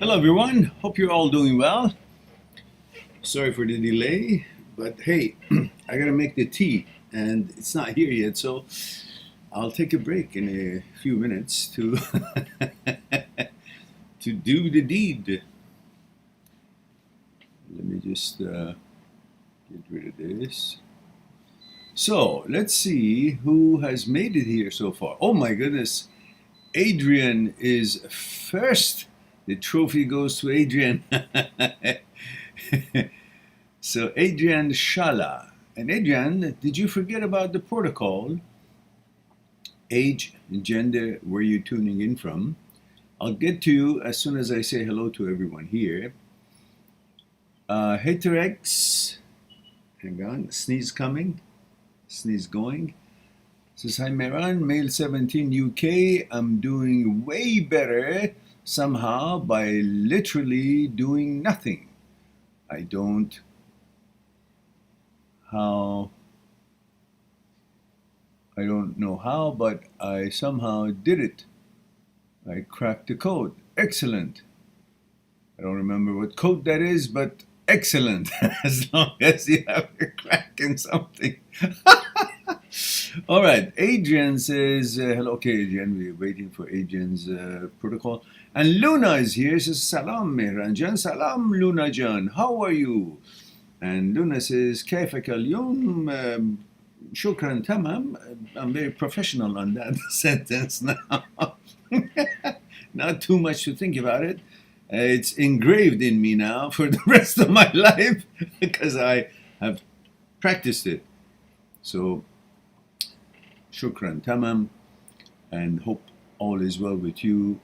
Hello everyone, hope you're all doing well. Sorry for the delay, but hey, I gotta make the tea and it's not here yet, so I'll take a break in a few minutes to to do the deed. Let me just get rid of this. So let's see who has made it here so far. Oh my goodness, Adrian is first. The trophy goes to Adrian. So Adrian Shala. And Adrian, did you forget about the protocol? Age, gender, where you're tuning in from. I'll get to you as soon as I say hello to everyone here. Heterex, hang on, sneeze coming, sneeze going. Says, hi Meran, male 17 UK. I'm doing way better somehow by literally doing nothing. I don't know how, but I somehow did it. I cracked the code. Excellent. I don't remember what code that is, but excellent. As long as you have a crack in something. All right. Adrian says, hello. Okay, Adrian, we're waiting for Adrian's protocol. And Luna is here. Says, salam, Mehranjan. Salam, Luna Jan. How are you? And Luna says, كيفك اليوم? Shukran tamam. I'm very professional on that sentence now. Not too much to think about it. It's engraved in me now for the rest of my life because I have practiced it. So, shukran tamam, and hope all is well with you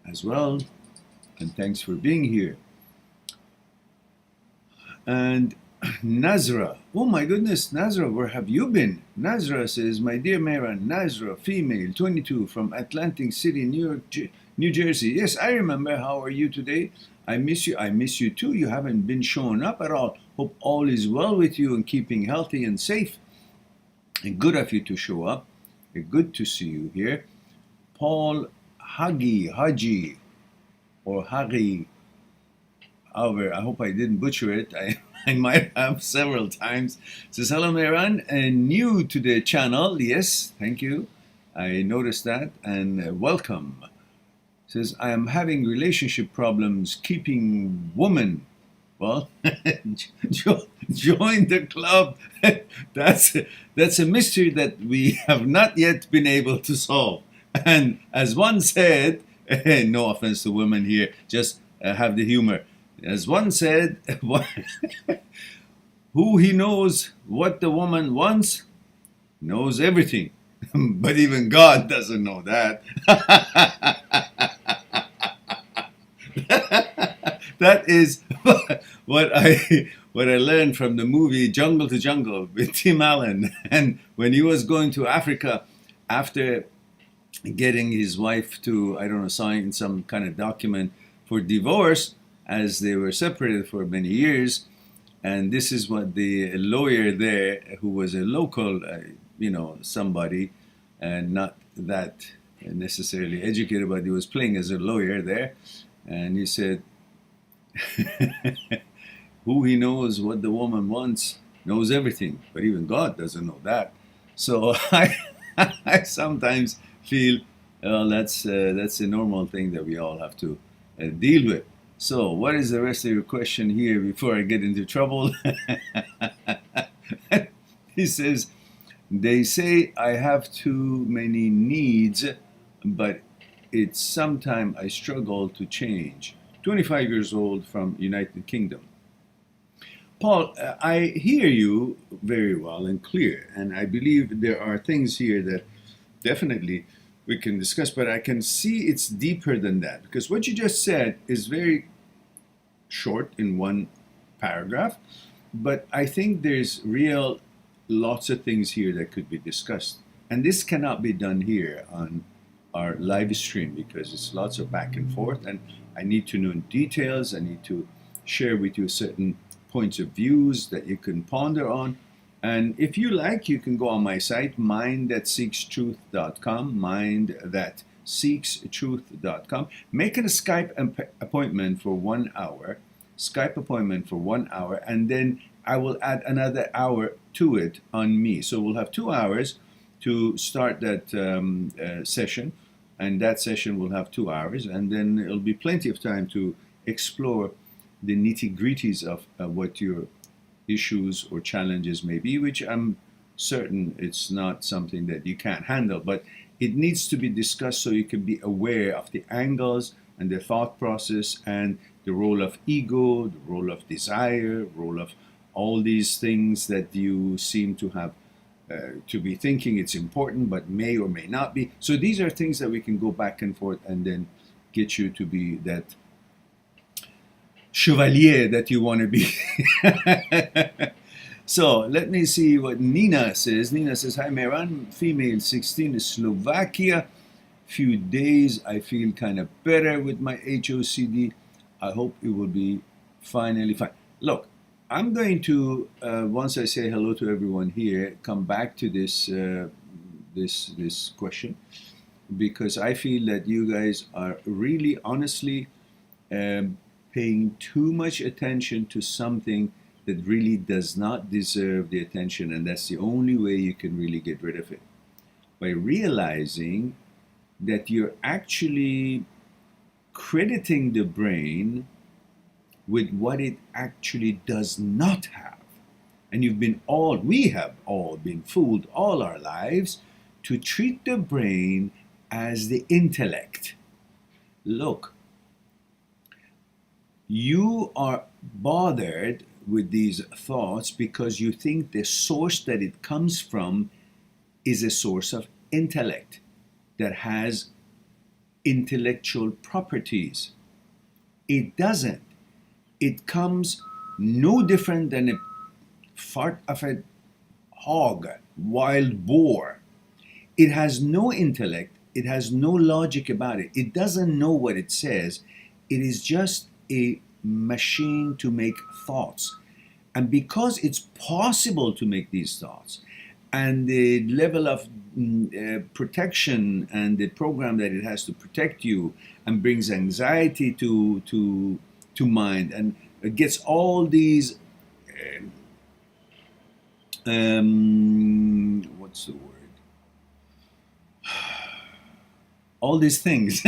as well. And thanks for being here. And Nazra, oh my goodness, Nazra, where have you been? Nazra says, my dear Meran, Nazra, female, 22, from Atlantic City, New Jersey. Yes, I remember. How are you today? I miss you. I miss you too. You haven't been showing up at all. Hope all is well with you and keeping healthy and safe. And good of you to show up. Good to see you here. Paul Haji, or Hagi. However, I hope I didn't butcher it. I might have several times. Says, hello, Meran, and new to the channel. Yes, thank you. I noticed that, and welcome. Says, I am having relationship problems keeping woman. Well, join the club. That's a mystery that we have not yet been able to solve. And as one said, no offense to women here, just have the humor. As one said, who he knows what the woman wants knows everything. But even God doesn't know that. That is what I learned from the movie Jungle to Jungle with Tim Allen. And when he was going to Africa after getting his wife to, I don't know, sign some kind of document for divorce, as they were separated for many years. And this is what the lawyer there, who was a local, somebody, and not that necessarily educated, but he was playing as a lawyer there. And he said, who he knows what the woman wants knows everything, but even God doesn't know that. So I sometimes feel, well, that's a normal thing that we all have to deal with. So, what is the rest of your question here before I get into trouble? He says, they say I have too many needs, but it's sometimes I struggle to change. 25 years old from United Kingdom. Paul, I hear you very well and clear, and I believe there are things here that definitely we can discuss, but I can see it's deeper than that, because what you just said is very short in one paragraph, but I think there's lots of things here that could be discussed, and this cannot be done here on our live stream because it's lots of back and forth, and I need to know details. I need to share with you certain points of views that you can ponder on. And if you like, you can go on my site, mindthatseekstruth.com, seekstruth.com. Make it a Skype appointment for 1 hour, Skype appointment for 1 hour, and then I will add another hour to it on me. So we'll have 2 hours to start that session, and that session will have 2 hours, and then it'll be plenty of time to explore the nitty-gritties of what your issues or challenges may be, which I'm certain it's not something that you can't handle, but it needs to be discussed so you can be aware of the angles and the thought process and the role of ego, the role of desire, role of all these things that you seem to have to be thinking it's important but may or may not be. So these are things that we can go back and forth and then get you to be that chevalier that you want to be. So let me see what Nina says. Nina says, hi Meran, female 16, Slovakia. Few days I feel kind of better with my HOCD. I hope it will be finally fine. Look, I'm going to, once I say hello to everyone here, come back to this, this question, because I feel that you guys are really honestly paying too much attention to something that really does not deserve the attention, and that's the only way you can really get rid of it. By realizing that you're actually crediting the brain with what it actually does not have. And we have all been fooled all our lives to treat the brain as the intellect. Look, you are bothered with these thoughts because you think the source that it comes from is a source of intellect that has intellectual properties. It doesn't. It comes no different than a fart of a hog, wild boar. It has no intellect. It has no logic about it. It doesn't know what it says. It is just a machine to make thoughts. And because it's possible to make these thoughts, and the level of protection and the program that it has to protect you and brings anxiety to mind, and it gets all these what's the word? All these things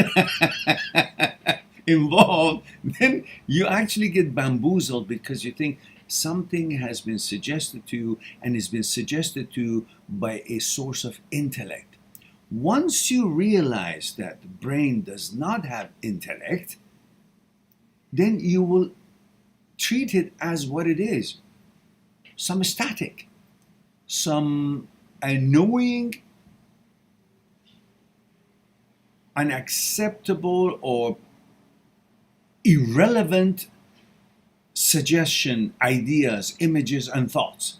involved, then you actually get bamboozled because you think something has been suggested to you, and has been suggested to you by a source of intellect. Once you realize that the brain does not have intellect, then you will treat it as what it is. Some static, some annoying, unacceptable, or irrelevant suggestion, ideas, images, and thoughts.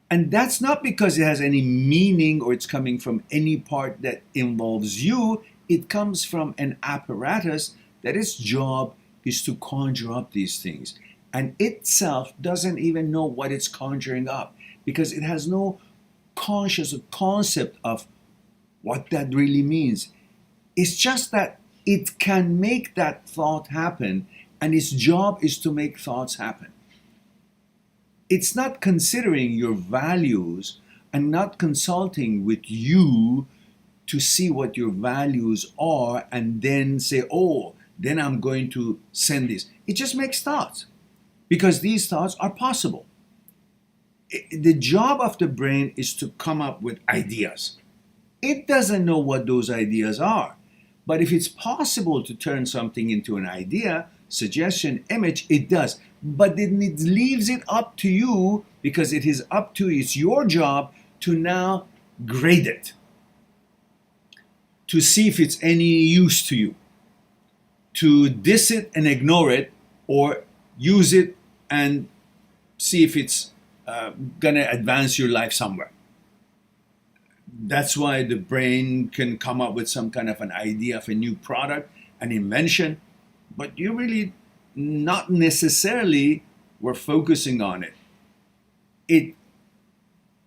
And that's not because it has any meaning or it's coming from any part that involves you. It comes from an apparatus that its job is to conjure up these things. And itself doesn't even know what it's conjuring up, because it has no conscious concept of what that really means. It's just that it can make that thought happen, and its job is to make thoughts happen. It's not considering your values and not consulting with you to see what your values are and then say, oh, then I'm going to send this. It just makes thoughts, because these thoughts are possible. The job of the brain is to come up with ideas. It doesn't know what those ideas are. But if it's possible to turn something into an idea, suggestion, image, it does. But then it leaves it up to you, because it is up to you. It's your job to now grade it, to see if it's any use to you, to diss it and ignore it, or use it and see if it's going to advance your life somewhere. That's why the brain can come up with some kind of an idea of a new product, an invention, but you really not necessarily were focusing on it. It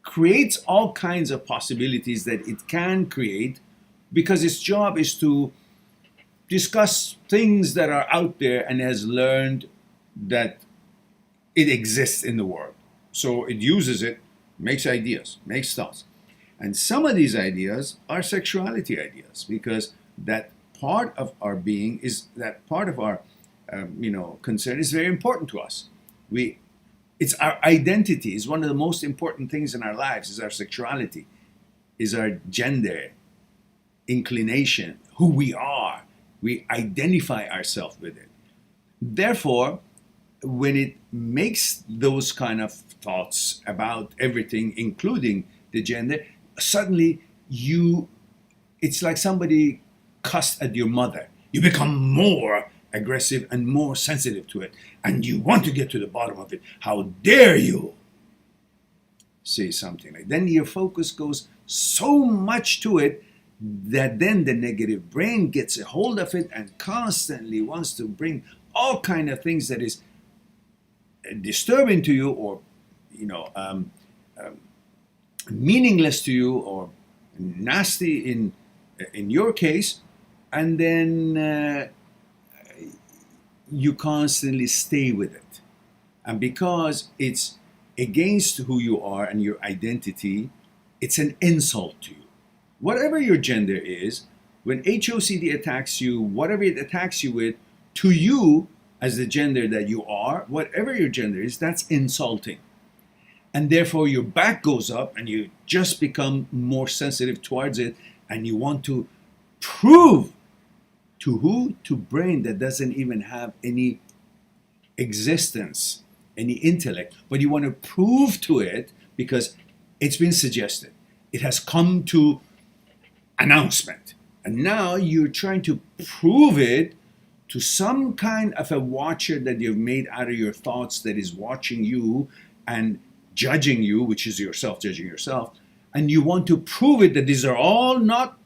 creates all kinds of possibilities that it can create because its job is to discuss things that are out there and has learned that it exists in the world. So it uses it, makes ideas, makes thoughts. And some of these ideas are sexuality ideas, because that part of our being is that part of our concern is very important to us. It's our identity, is one of the most important things in our lives, is our sexuality, is our gender, inclination, who we are. We identify ourselves with it. Therefore, when it makes those kind of thoughts about everything, including the gender, suddenly it's like somebody cussed at your mother. You become more aggressive and more sensitive to it, and you want to get to the bottom of it. How dare you say something like that? Then your focus goes so much to it that then the negative brain gets a hold of it and constantly wants to bring all kind of things that is disturbing to you, or meaningless to you, or nasty in your case, and then you constantly stay with it. And because it's against who you are and your identity, it's an insult to you. Whatever your gender is, when HOCD attacks you, whatever it attacks you with, to you as the gender that you are, whatever your gender is, that's insulting. And therefore your back goes up and you just become more sensitive towards it, and you want to prove to who? To brain that doesn't even have any existence, any intellect, but you want to prove to it because it's been suggested. It has come to announcement. And now you're trying to prove it to some kind of a watcher that you've made out of your thoughts, that is watching you and judging you, which is yourself judging yourself. And you want to prove it that these are all not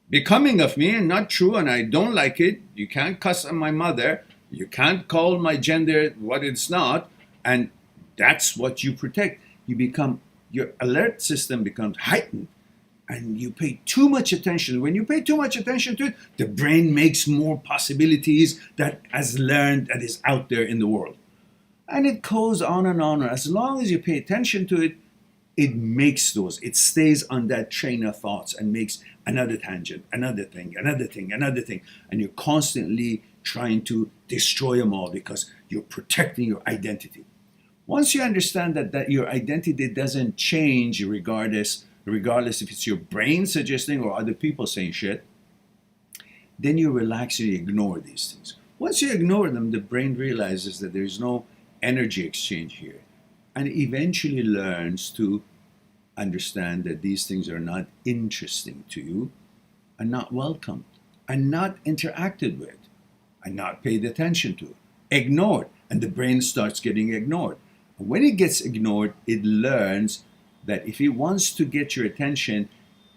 becoming of me and not true, and I don't like it. You can't cuss at my mother. You can't call my gender what it's not. And that's what you protect. Your alert system becomes heightened, and you pay too much attention. When you pay too much attention to it, the brain makes more possibilities that has learned, that is out there in the world. And it goes on and on. As long as you pay attention to it, it makes those. It stays on that train of thoughts and makes another tangent, another thing, another thing, another thing. And you're constantly trying to destroy them all because you're protecting your identity. Once you understand that your identity doesn't change regardless if it's your brain suggesting or other people saying shit, then you relax and you ignore these things. Once you ignore them, the brain realizes that there's no energy exchange here, and eventually learns to understand that these things are not interesting to you, and not welcomed, and not interacted with, and not paid attention to, ignored, and the brain starts getting ignored. And when it gets ignored, it learns that if it wants to get your attention,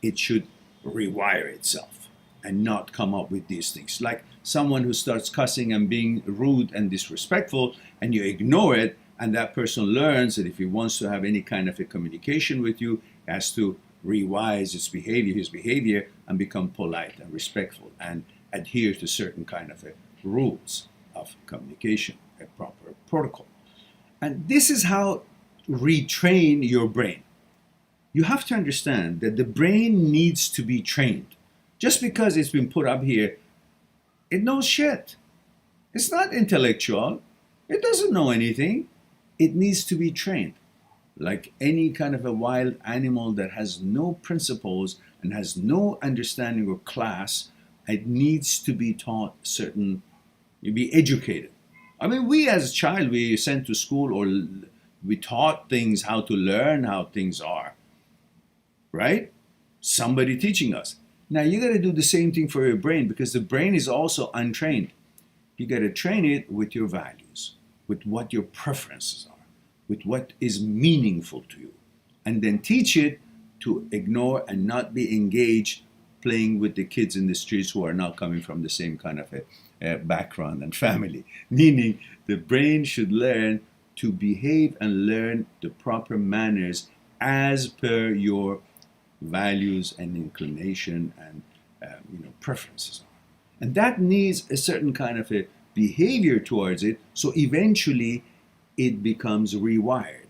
it should rewire itself and not come up with these things. Like someone who starts cussing and being rude and disrespectful, and you ignore it, and that person learns that if he wants to have any kind of a communication with you, he has to revise his behavior, and become polite and respectful and adhere to certain kind of rules of communication, a proper protocol. And this is how to retrain your brain. You have to understand that the brain needs to be trained. Just because it's been put up here, it knows shit. It's not intellectual. It doesn't know anything. It needs to be trained. Like any kind of a wild animal that has no principles and has no understanding or class, it needs to be taught be educated. I mean, we as a child, we sent to school or we taught things, how to learn how things are, right? Somebody teaching us. Now you got to do the same thing for your brain, because the brain is also untrained. You got to train it with your values, with what your preferences are, with what is meaningful to you, and then teach it to ignore and not be engaged playing with the kids in the streets who are not coming from the same kind of a background and family. Meaning the brain should learn to behave and learn the proper manners as per your values and inclination preferences. And that needs a certain kind of a behavior towards it, so eventually it becomes rewired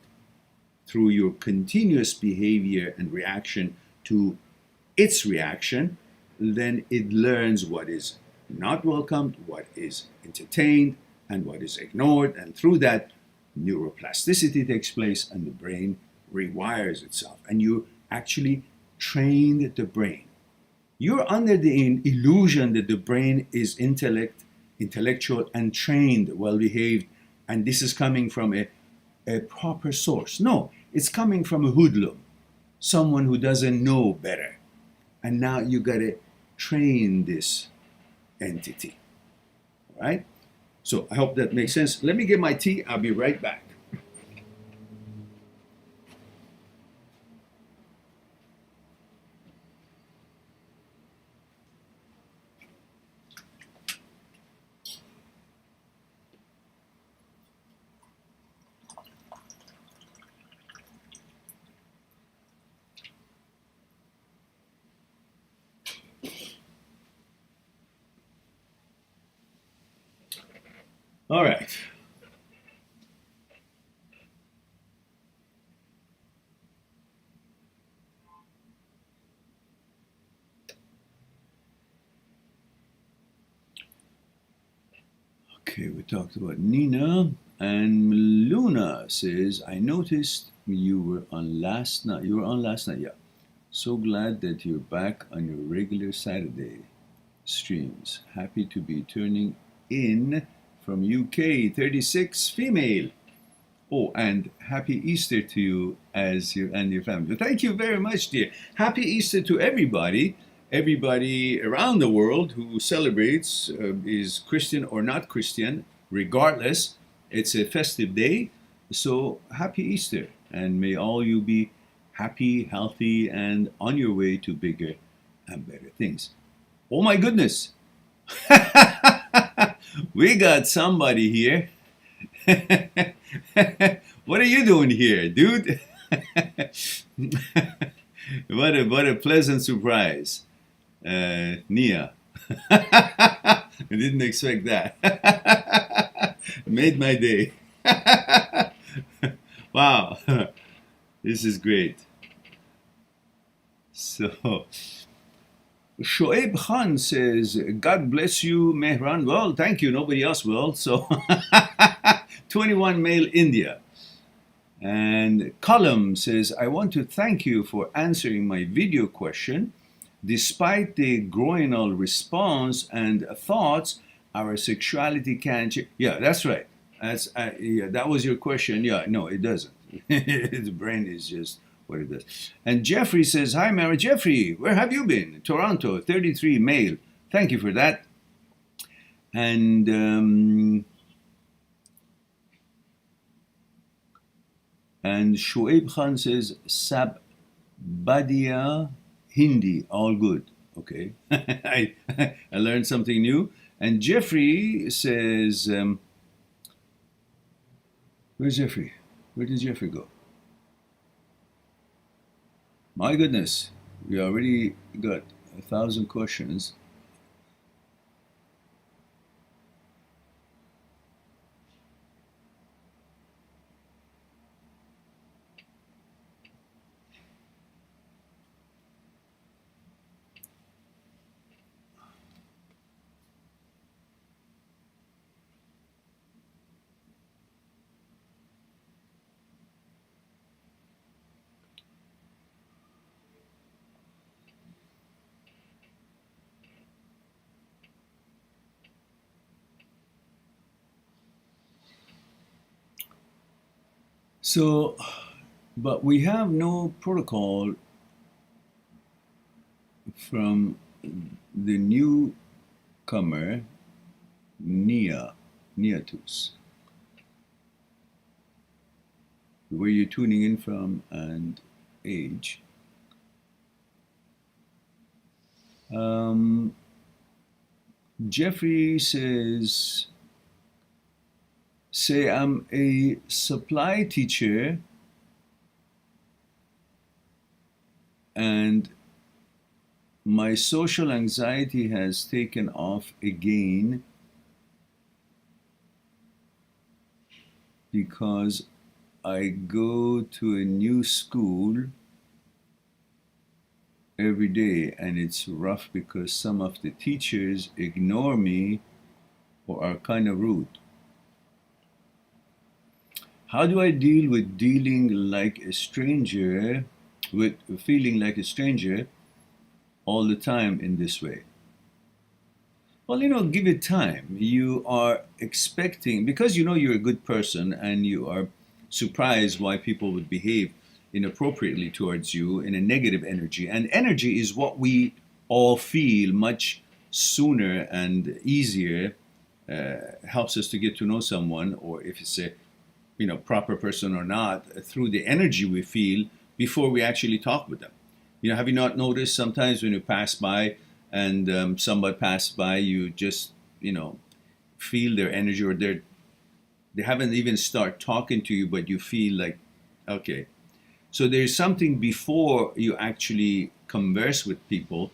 through your continuous behavior and reaction to its reaction. Then it learns what is not welcomed, what is entertained, and what is ignored, and through that neuroplasticity takes place and the brain rewires itself, and you actually trained the brain. You're under the illusion that the brain is intellectual and trained, well behaved, and this is coming from a proper source. No, it's coming from a hoodlum, someone who doesn't know better. And now you gotta train this entity. All right? So I hope that makes sense. Let me get my tea. I'll be right back. All right. Okay, we talked about Nina, and Luna says, I noticed you were on last night. You were on last night, yeah. So glad that you're back on your regular Saturday streams. Happy to be turning in from UK, 36, female. Oh, and happy Easter to you as you and your family. Thank you very much, dear. Happy Easter to everybody. Everybody around the world who celebrates, is Christian or not Christian, regardless, it's a festive day. So happy Easter, and may all you be happy, healthy, and on your way to bigger and better things. Oh my goodness, we got somebody here. What are you doing here, dude? What a pleasant surprise. Nia. I didn't expect that. Made my day. Wow. This is great. So, Shoaib Khan says, God bless you, Mehran. Well, thank you. Nobody else will. So, 21 male India. And Column says, I want to thank you for answering my video question. Despite the groinal response and thoughts, our sexuality can change. Yeah, that's right. Yeah, that was your question. Yeah, no, it doesn't. The brain is just what it does. And Jeffrey says, hi, Mary. Jeffrey, where have you been? Toronto, 33 male. Thank you for that. And Shoaib Khan says, Sabbadia Hindi, all good. Okay. I learned something new. And Jeffrey says, where's Jeffrey? Where did Jeffrey go? My goodness, we already got 1,000 questions. So, but we have no protocol from the newcomer, Niatus, where you're tuning in from and age. Jeffrey says, say I'm a supply teacher and My social anxiety has taken off again because I go to a new school every day, and it's rough because some of the teachers ignore me or are kind of rude. How do I deal with dealing like a stranger, with feeling like a stranger all the time in this way? Well, give it time. You are expecting, because you're a good person and you are surprised why people would behave inappropriately towards you in a negative energy. And energy is what we all feel much sooner and easier, helps us to get to know someone, or if it's a proper person or not, through the energy we feel before we actually talk with them. Have you not noticed sometimes when you pass by and somebody passed by, you just feel their energy, or they haven't even start talking to you, but you feel like, okay. So there's something before you actually converse with people,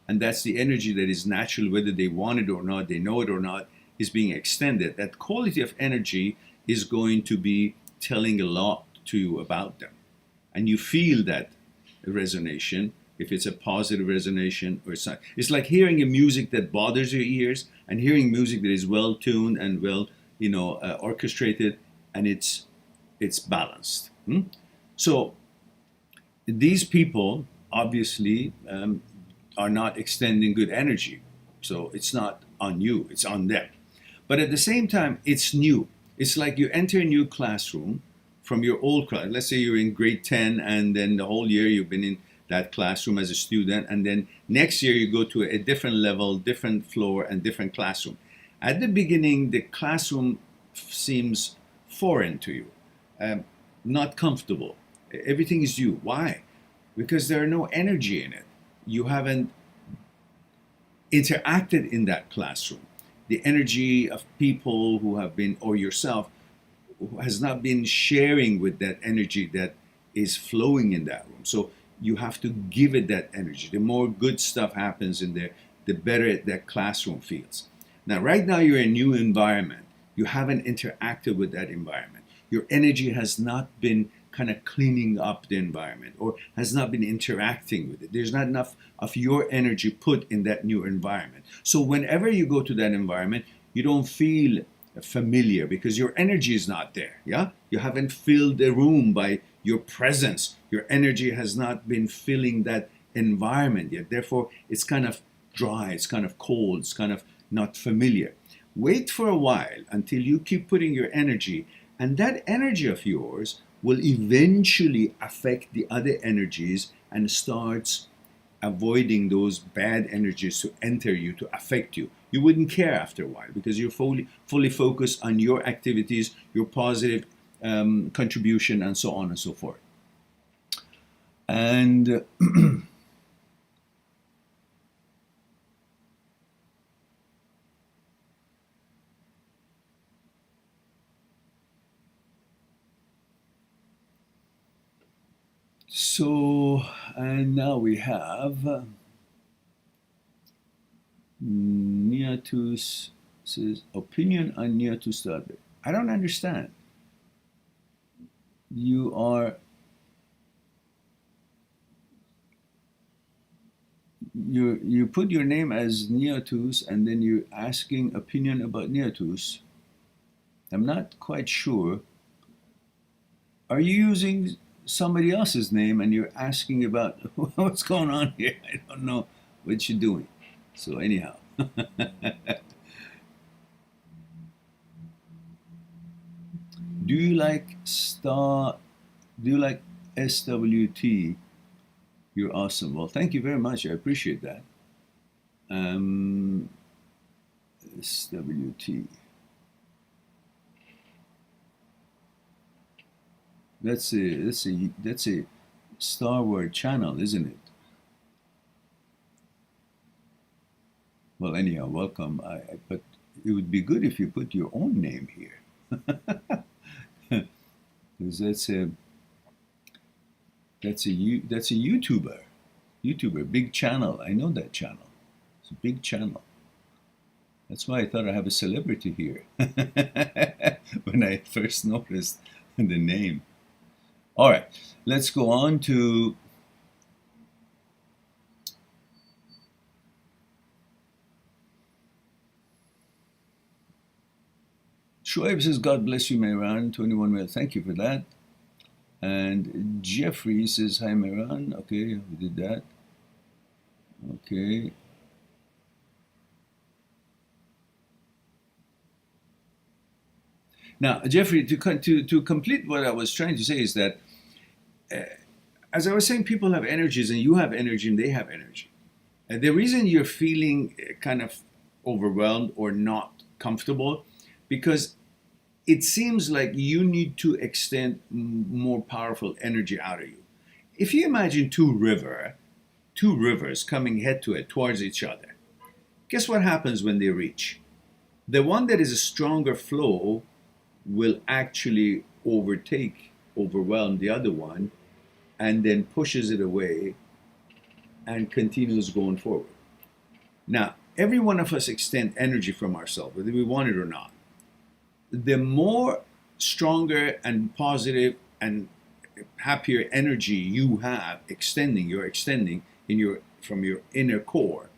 and that's the energy that is natural, whether they want it or not, they know it or not, is being extended. That quality of energy is going to be telling a lot to you about them. And you feel that resonation, if it's a positive resonation or it's not. It's like hearing a music that bothers your ears and hearing music that is well tuned and well, orchestrated, and it's balanced. So these people obviously are not extending good energy. So it's not on you, it's on them. But at the same time, it's new. It's like you enter a new classroom from your old class. Let's say you're in grade 10, and then the whole year you've been in that classroom as a student, and then next year you go to a different level, different floor, and different classroom. At the beginning, the classroom seems foreign to you, not comfortable. Everything is new. Why? Because there are no energy in it. You haven't interacted in that classroom. The energy of people who have been, or yourself, who has not been sharing with that energy that is flowing in that room. So you have to give it that energy. The more good stuff happens in there, the better that classroom feels. Now, right now, you're in a new environment. You haven't interacted with that environment. Your energy has not been kind of cleaning up the environment, or has not been interacting with it. There's not enough of your energy put in that new environment. So whenever you go to that environment, you don't feel familiar because your energy is not there. Yeah, you haven't filled the room by your presence. Your energy has not been filling that environment yet. Therefore, it's kind of dry, it's kind of cold, it's kind of not familiar. Wait for a while until you keep putting your energy, and that energy of yours will eventually affect the other energies and starts avoiding those bad energies to enter you, to affect you. You wouldn't care after a while because you're fully focused on your activities, your positive contribution, and so on and so forth. And so, and now we have Niatus says, opinion on Niatus topic. I don't understand. You are you put your name as Niatus, and then you're asking opinion about Niatus. I'm not quite sure. Are you using somebody else's name and you're asking about what's going on here? I don't know what you're doing. So anyhow, do you like star? Do you like SWT? You're awesome. Well, thank you very much. I appreciate that. SWT. That's a Star Wars channel, isn't it? Well, anyhow, welcome. But it would be good if you put your own name here, because that's a YouTuber. YouTuber, big channel. I know that channel. It's a big channel. That's why I thought I have a celebrity here when I first noticed the name. All right, let's go on to Shoaib says, God bless you, Mehran. 21 male. Thank you for that. And Jeffrey says, hi, Mehran. Okay, we did that. Okay. Now, Jeffrey, to complete what I was trying to say is that, as I was saying, people have energies, and you have energy, and they have energy. And the reason you're feeling kind of overwhelmed or not comfortable, because it seems like you need to extend more powerful energy out of you. If you imagine two rivers coming head to head towards each other, guess what happens when they reach? The one that is a stronger flow will actually overwhelm the other one, and then pushes it away and continues going forward. Now, every one of us extend energy from ourselves, whether we want it or not. The more stronger and positive and happier energy you have you're extending from your inner core,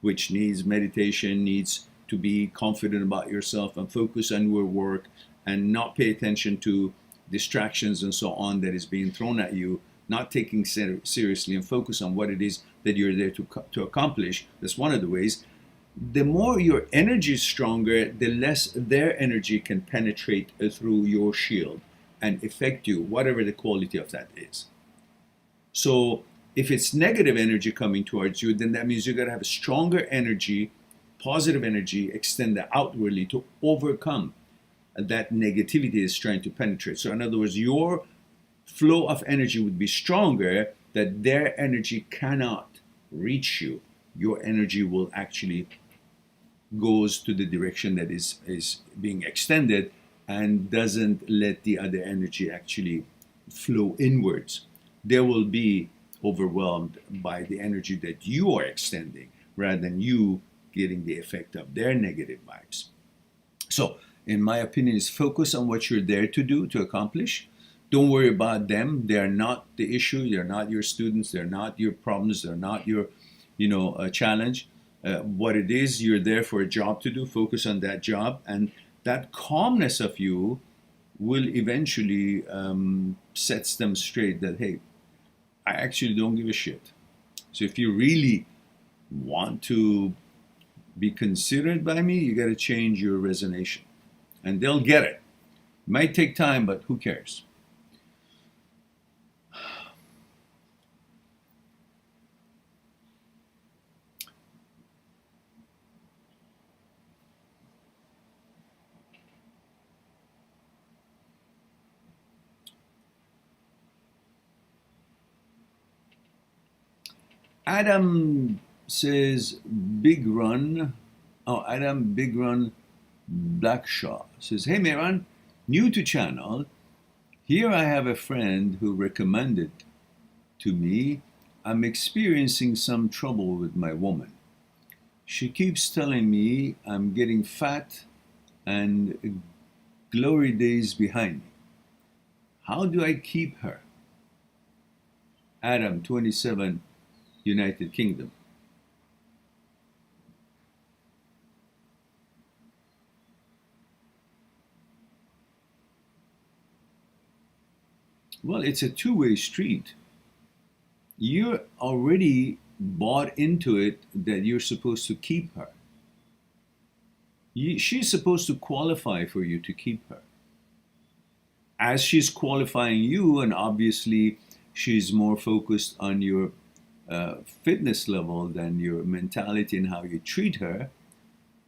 which needs meditation, needs to be confident about yourself and focus on your work and not pay attention to distractions and so on that is being thrown at you, not taking seriously and focus on what it is that you're there to accomplish. That's one of the ways. The more your energy is stronger, the less their energy can penetrate through your shield and affect you, whatever the quality of that is. So if it's negative energy coming towards you, then that means you got to have a stronger energy, positive energy, extend that outwardly to overcome that negativity is trying to penetrate. So in other words, your flow of energy would be stronger, that their energy cannot reach you. Your energy will actually goes to the direction that is being extended and doesn't let the other energy actually flow inwards. They will be overwhelmed by the energy that you are extending rather than you getting the effect of their negative vibes. So, in my opinion, is focus on what you're there to do, to accomplish. Don't worry about them. They're not the issue. They're not your students. They're not your problems. They're not your, challenge. What it is, you're there for a job to do. Focus on that job, and that calmness of you will eventually sets them straight that, hey, I actually don't give a shit. So if you really want to be considered by me, you got to change your resonation, and they'll get it. It might take time, but who cares? Adam says Big Run. Oh, Adam Big Run Blackshaw says, hey Mehran, new to channel. Here I have a friend who recommended to me. I'm experiencing some trouble with my woman. She keeps telling me I'm getting fat and glory days behind me. How do I keep her? Adam, 27, United Kingdom. Well, it's a two-way street. You're already bought into it that you're supposed to keep her. She's supposed to qualify for you to keep her. As she's qualifying you, and obviously she's more focused on your fitness level than your mentality and how you treat her,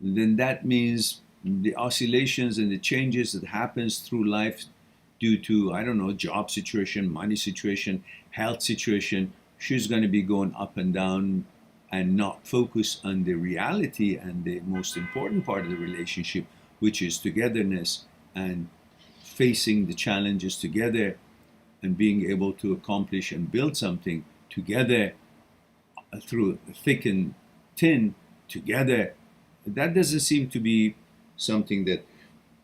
then that means the oscillations and the changes that happens through life due to, I don't know, job situation, money situation, health situation, she's going to be going up and down and not focus on the reality and the most important part of the relationship, which is togetherness and facing the challenges together and being able to accomplish and build something together through thick and thin together. That doesn't seem to be something that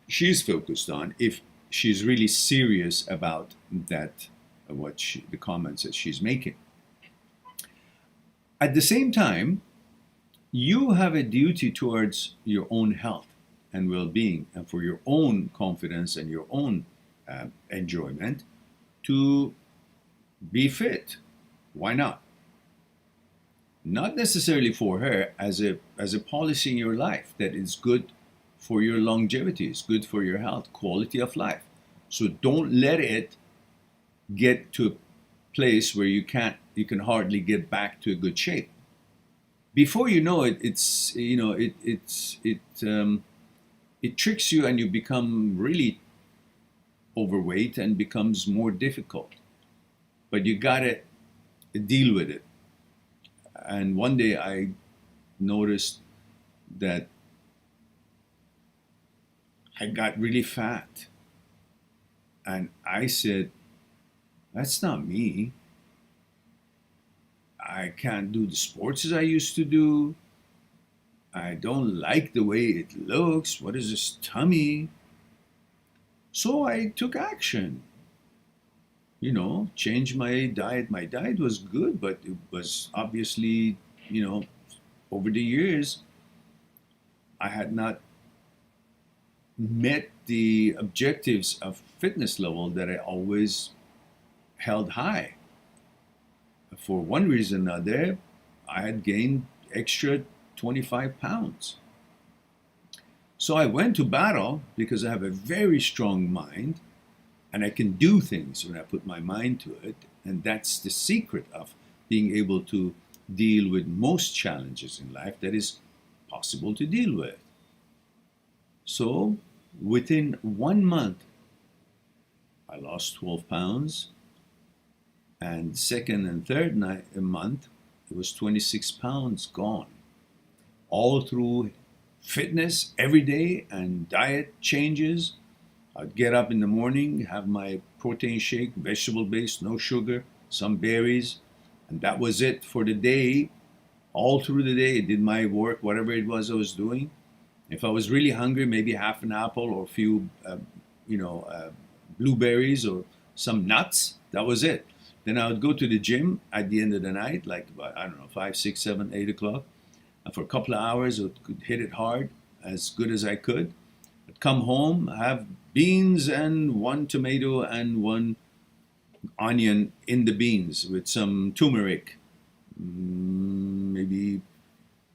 she's focused on if she's really serious about that, the comments that she's making. At the same time, you have a duty towards your own health and well-being, and for your own confidence and your own enjoyment, to be fit. Why not? Not necessarily for her, as a policy in your life that is good for your longevity, is good for your health, quality of life. So don't let it get to a place where you can hardly get back to a good shape. Before you know it, it tricks you and you become really overweight and becomes more difficult. But you gotta deal with it. And one day I noticed that I got really fat. And I said, that's not me. I can't do the sports as I used to do. I don't like the way it looks. What is this tummy? So I took action. Changed my diet. My diet was good, but it was obviously, over the years, I had not met the objectives of fitness level that I always held high. For one reason or another, I had gained extra 25 pounds. So I went to battle because I have a very strong mind and I can do things when I put my mind to it. And that's the secret of being able to deal with most challenges in life that is possible to deal with. So within 1 month, I lost 12 pounds. And second and third month, it was 26 pounds gone. All through fitness every day and diet changes. I'd get up in the morning, have my protein shake, vegetable-based, no sugar, some berries, and that was it for the day. All through the day, I did my work, whatever it was I was doing. If I was really hungry, maybe half an apple or a few, blueberries or some nuts. That was it. Then I would go to the gym at the end of the night, like, I don't know, 5, 6, 7, 8 o'clock. And for a couple of hours, I could hit it hard, as good as I could. I'd come home, have beans and 1 tomato and 1 onion in the beans with some turmeric. Maybe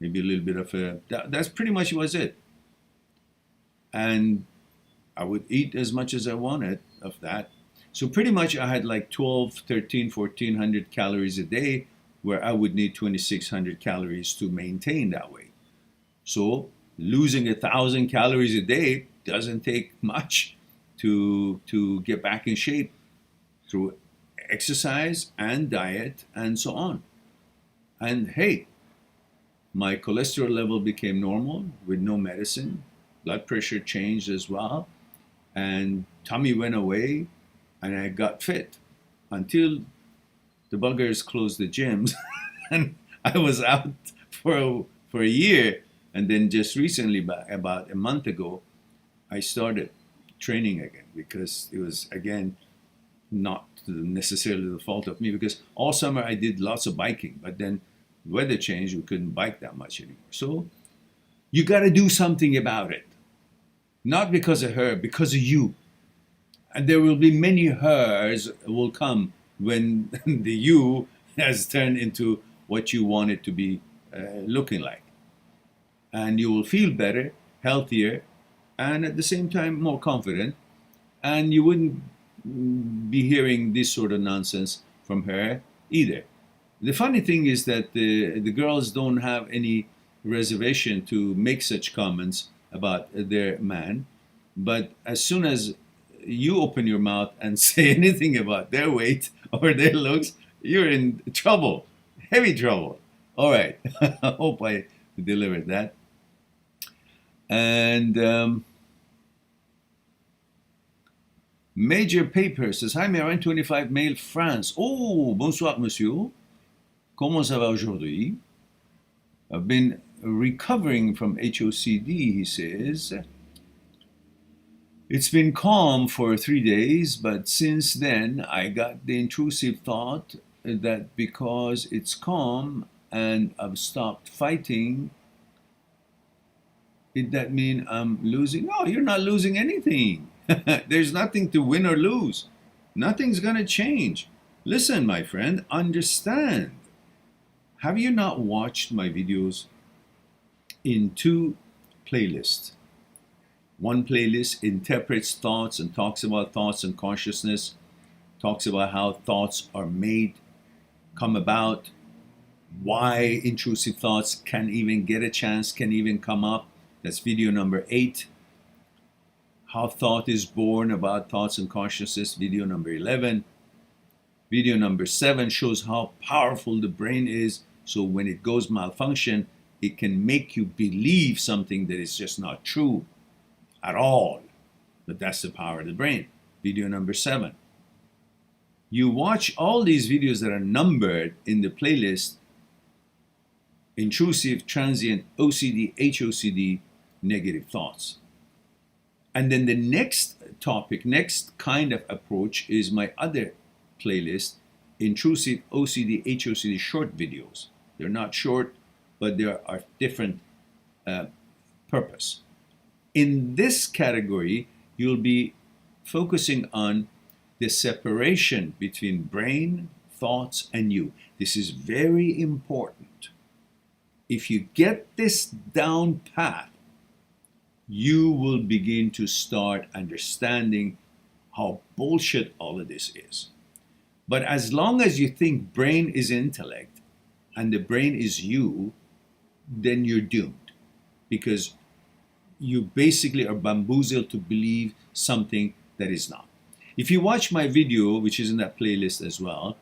a little bit of that's pretty much was it. And I would eat as much as I wanted of that. So pretty much I had like 12, 13, 1400 calories a day, where I would need 2600 calories to maintain that weight. So losing 1,000 calories a day doesn't take much to get back in shape through exercise and diet and so on. And hey, my cholesterol level became normal with no medicine. Blood pressure changed as well. And tummy went away. And I got fit until the buggers closed the gyms. And I was out for a year. And then just recently, about a month ago, I started training again, because it was, again, not necessarily the fault of me, because all summer I did lots of biking, but then the weather changed, we couldn't bike that much anymore. So you got to do something about it. Not because of her, because of you. And there will be many hers will come when the you has turned into what you want it to be looking like. And you will feel better, healthier, and at the same time more confident. And you wouldn't be hearing this sort of nonsense from her either. The funny thing is that the girls don't have any reservation to make such comments about their man. But as soon as you open your mouth and say anything about their weight or their looks, you're in trouble, heavy trouble. All right, I hope I delivered that. And Major Paper says, Hi, Marin 25 Mail France. Oh, bonsoir, monsieur. Comment ça va aujourd'hui? I've been recovering from HOCD, he says. It's been calm for 3 days, but since then I got the intrusive thought that because it's calm and I've stopped fighting, that mean I'm losing? No, you're not losing anything. There's nothing to win or lose. Nothing's going to change. Listen, my friend, understand. Have you not watched my videos in 2 playlists? One playlist interprets thoughts and talks about thoughts and consciousness, talks about how thoughts are made, come about, why intrusive thoughts can even get a chance, can even come up. That's video number 8. How thought is born, about thoughts and consciousness, video number 11. Video number 7 shows how powerful the brain is, so when it goes malfunction, it can make you believe something that is just not true at all. But that's the power of the brain. Video number 7. You watch all these videos that are numbered in the playlist: intrusive, transient, OCD, HOCD, negative thoughts. And then the next topic, next kind of approach is my other playlist, intrusive, OCD, HOCD short videos. They're not short, but there are different purpose. In this category, you'll be focusing on the separation between brain, thoughts, and you. This is very important. If you get this down pat, you will begin to start understanding how bullshit all of this is. But as long as you think brain is intellect and the brain is you, then you're doomed, because you basically are bamboozled to believe something that is not. If you watch my video, which is in that playlist as well,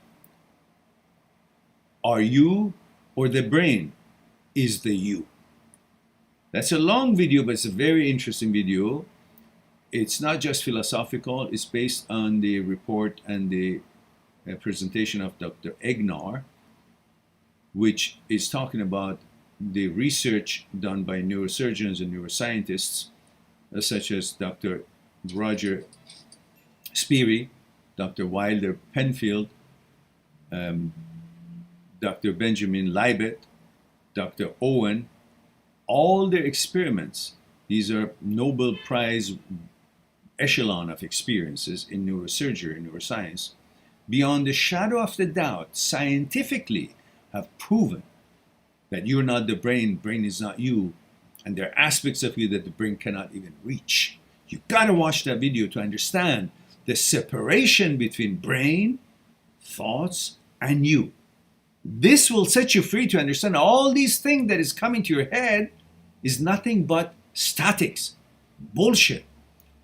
are you or the brain is the you? That's a long video, but it's a very interesting video. It's not just philosophical, it's based on the report and the presentation of Dr. Egnar, which is talking about the research done by neurosurgeons and neuroscientists, such as Dr. Roger Speary, Dr. Wilder Penfield, Dr. Benjamin Libet, Dr. Owen. All their experiments, these are Nobel Prize echelon of experiences in neurosurgery and neuroscience, beyond the shadow of the doubt, scientifically have proven that you're not the brain, brain is not you, and there are aspects of you that the brain cannot even reach. You gotta watch that video to understand the separation between brain, thoughts, and you. This will set you free to understand all these things that is coming to your head is nothing but statics, bullshit.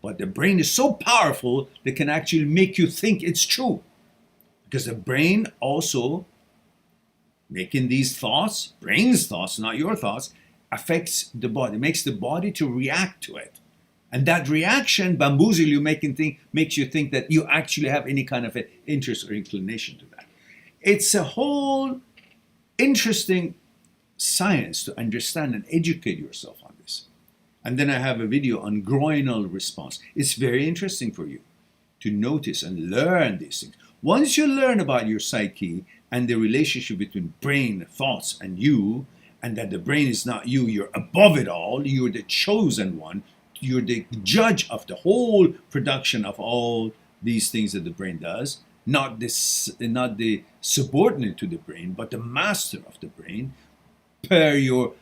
But the brain is so powerful that it can actually make you think it's true. Because the brain also, making these thoughts, brain's thoughts, not your thoughts, affects the body, makes the body to react to it. And that reaction bamboozles you, makes you think that you actually have any kind of an interest or inclination to that. It's a whole interesting science to understand and educate yourself on this. And then I have a video on groinal response. It's very interesting for you to notice and learn these things. Once you learn about your psyche and the relationship between brain, thoughts, and you, and that the brain is not you, you're above it all, you're the chosen one, you're the judge of the whole production of all these things that the brain does, not the subordinate to the brain, but the master of the brain, per your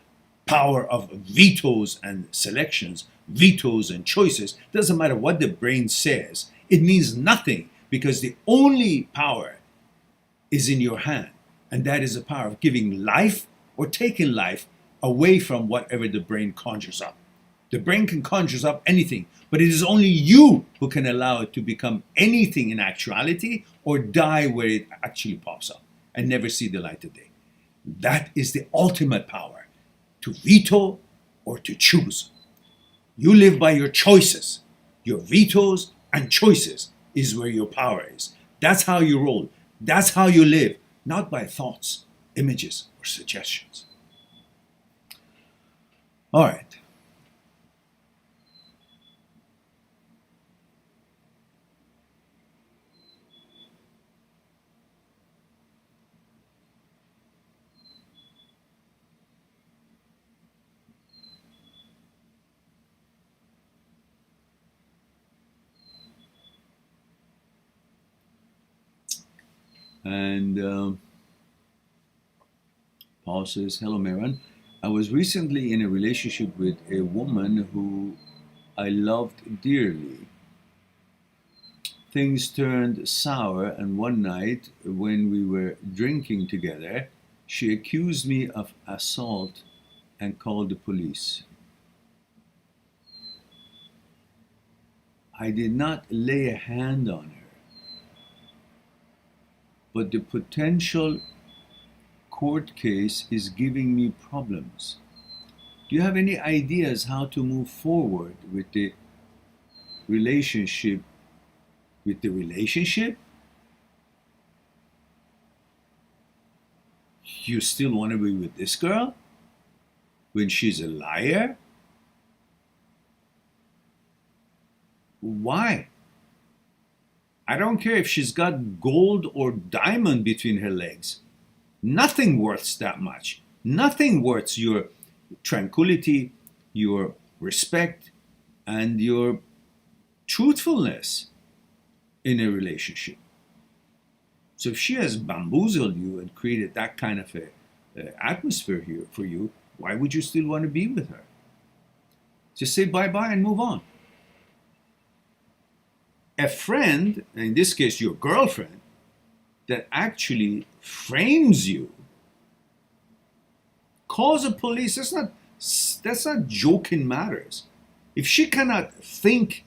power of vetoes and selections, vetoes and choices. Doesn't matter what the brain says, it means nothing, because the only power is in your hand, and that is the power of giving life or taking life away from whatever the brain conjures up. The brain can conjure up anything, but it is only you who can allow it to become anything in actuality or die where it actually pops up and never see the light of day. That is the ultimate power, to veto or to choose. You live by your choices. Your vetoes and choices is where your power is. That's how you roll. That's how you live, not by thoughts. images or suggestions. All right. And Paul says, hello, Meron. I was recently in a relationship with a woman who I loved dearly. Things turned sour, and one night when we were drinking together, she accused me of assault and called the police. I did not lay a hand on her, but the potential court case is giving me problems. Do you have any ideas how to move forward with the relationship? You still want to be with this girl when she's a liar? Why? I don't care if she's got gold or diamond between her legs. Nothing worth that much. Nothing worth your tranquility, your respect, and your truthfulness in a relationship. So if she has bamboozled you and created that kind of a atmosphere here for you, why would you still want to be with her? Just say bye-bye and move on. A friend, in this case your girlfriend, that actually frames you, calls the police. That's not joking matters. If she cannot think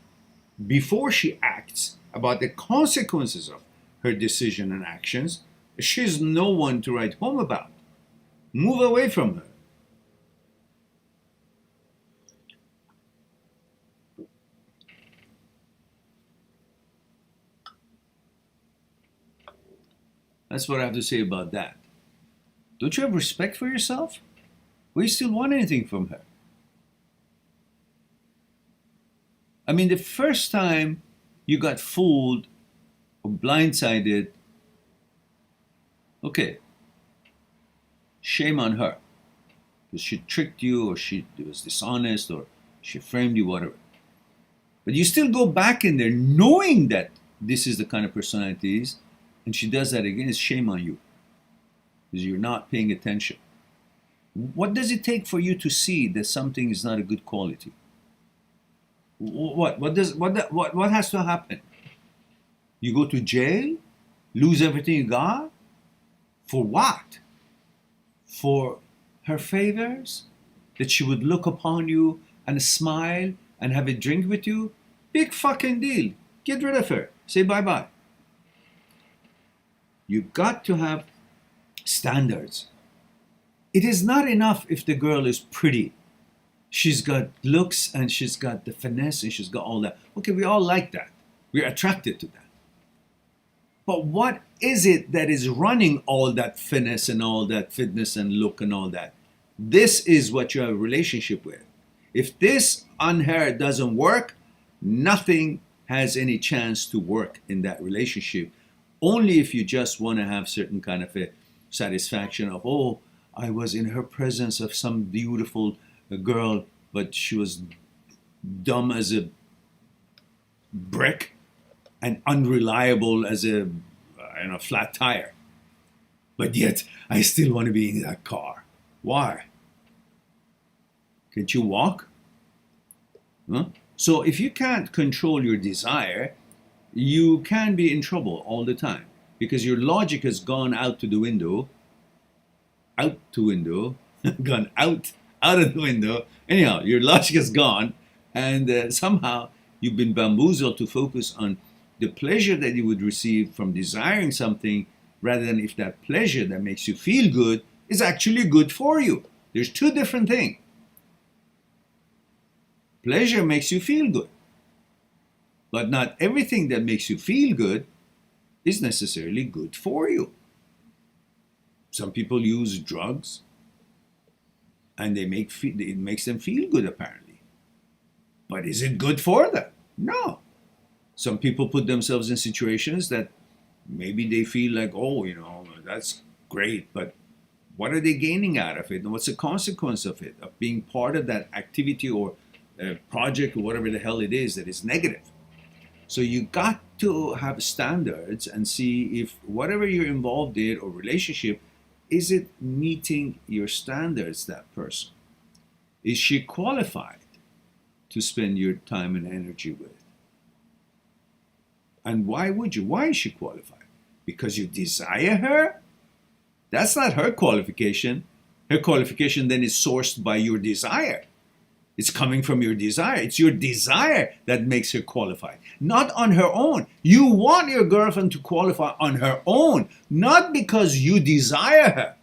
before she acts about the consequences of her decision and actions, she's no one to write home about. Move away from her. That's what I have to say about that. Don't you have respect for yourself? Why you still want anything from her? I mean, the first time you got fooled or blindsided, okay, shame on her. Because she tricked you, or she was dishonest, or she framed you, whatever. But you still go back in there knowing that this is the kind of personality it is, and she does that again, it's shame on you. Because you're not paying attention. What does it take for you to see that something is not a good quality? What has to happen? You go to jail? Lose everything you got? For what? For her favors? That she would look upon you and smile and have a drink with you? Big fucking deal. Get rid of her. Say bye-bye. You got to have standards. It is not enough if the girl is pretty. She's got looks and she's got the finesse and she's got all that. Okay, we all like that. We're attracted to that. But what is it that is running all that finesse and all that fitness and look and all that? This is what you have a relationship with. If this on her doesn't work, nothing has any chance to work in that relationship. Only if you just want to have certain kind of a satisfaction of, oh, I was in her presence of some beautiful girl, but she was dumb as a brick and unreliable as a flat tire. But yet, I still want to be in that car. Why? Can't you walk? Huh? So if you can't control your desire, you can be in trouble all the time because your logic has gone out to the window, gone out of the window. Anyhow, your logic is gone, and somehow you've been bamboozled to focus on the pleasure that you would receive from desiring something rather than if that pleasure that makes you feel good is actually good for you. There's two different things. Pleasure makes you feel good, but not everything that makes you feel good is necessarily good for you. Some people use drugs, and it makes them feel good, apparently. But is it good for them? No. Some people put themselves in situations that maybe they feel like, oh, that's great, but what are they gaining out of it? And what's the consequence of it, of being part of that activity or project or whatever the hell it is that is negative? So you got to have standards and see if whatever you're involved in or relationship, is it meeting your standards, that person? Is she qualified to spend your time and energy with? And why would you? Why is she qualified? Because you desire her? That's not her qualification. Her qualification then is sourced by your desire. It's coming from your desire. It's your desire that makes her qualified, not on her own. You want your girlfriend to qualify on her own, not because you desire her.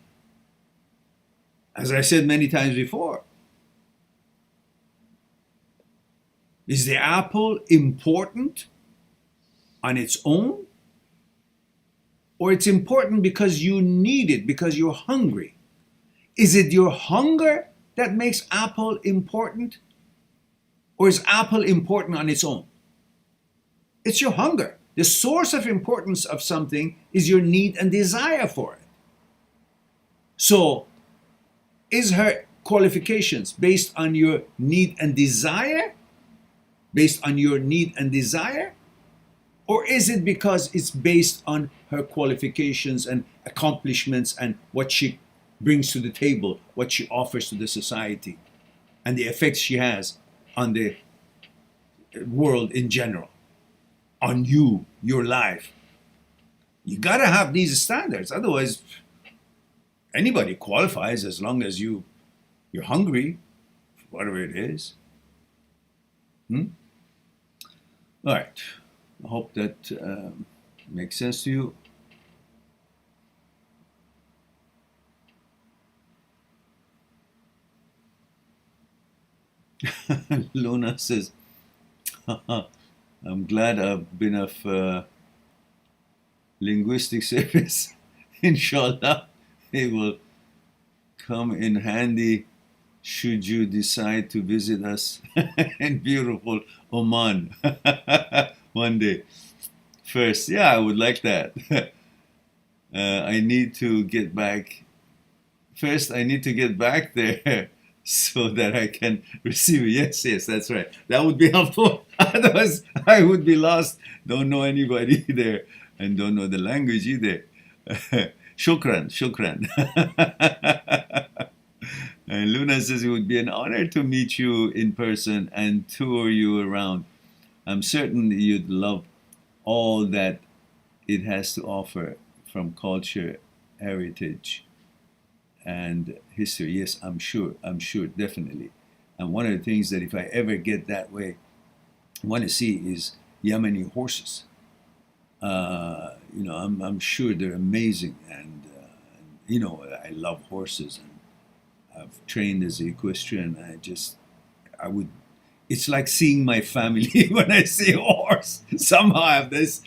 As I said many times before, is the apple important on its own? Or it's important because you need it, because you're hungry? Is it your hunger that makes apple important? Or is apple important on its own? It's your hunger. The source of importance of something is your need and desire for it. So, is her qualifications based on your need and desire? Based on your need and desire? Or is it because it's based on her qualifications and accomplishments and what she brings to the table, what she offers to the society, and the effects she has on the world in general, on you, your life? You gotta have these standards. Otherwise, anybody qualifies as long as you're hungry, whatever it is. All right. I hope that makes sense to you. Luna says, I'm glad I've been of linguistic service. Inshallah, it will come in handy should you decide to visit us in beautiful Oman one day. First, yeah, I would like that. I need to get back. First, I need to get back there so that I can receive it. Yes, that's right. That would be helpful. Otherwise, I would be lost. Don't know anybody there and don't know the language either. Shukran. And Luna says it would be an honor to meet you in person and tour you around. I'm certain you'd love all that it has to offer from culture, heritage, and history. Yes, I'm sure, definitely. And one of the things that if I ever get that way, I want to see is Yemeni horses. I'm sure they're amazing, and I love horses, and I've trained as an equestrian. I would. It's like seeing my family when I see a horse. Somehow I have this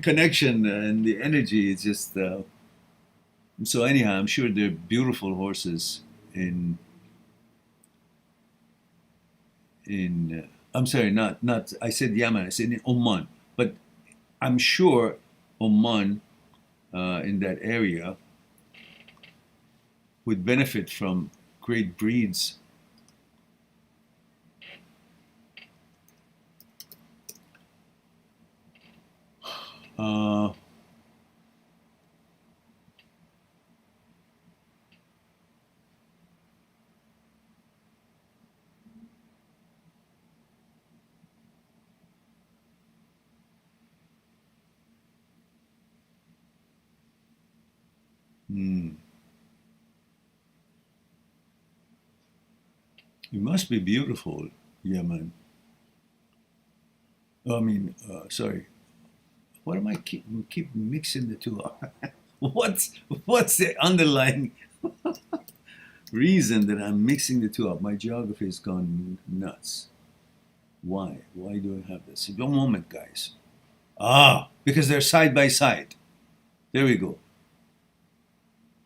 connection and the energy. It's just. So anyhow, I'm sure they're beautiful horses in. I'm sorry, not. I said Yemen. I said in Oman, but I'm sure Oman, in that area, would benefit from great breeds. It must be beautiful, Yemen. I mean, sorry. What am I keep mixing the two up? what's the underlying reason that I'm mixing the two up? My geography has gone nuts. Why? Why do I have this? One moment, guys. Because they're side by side. There we go.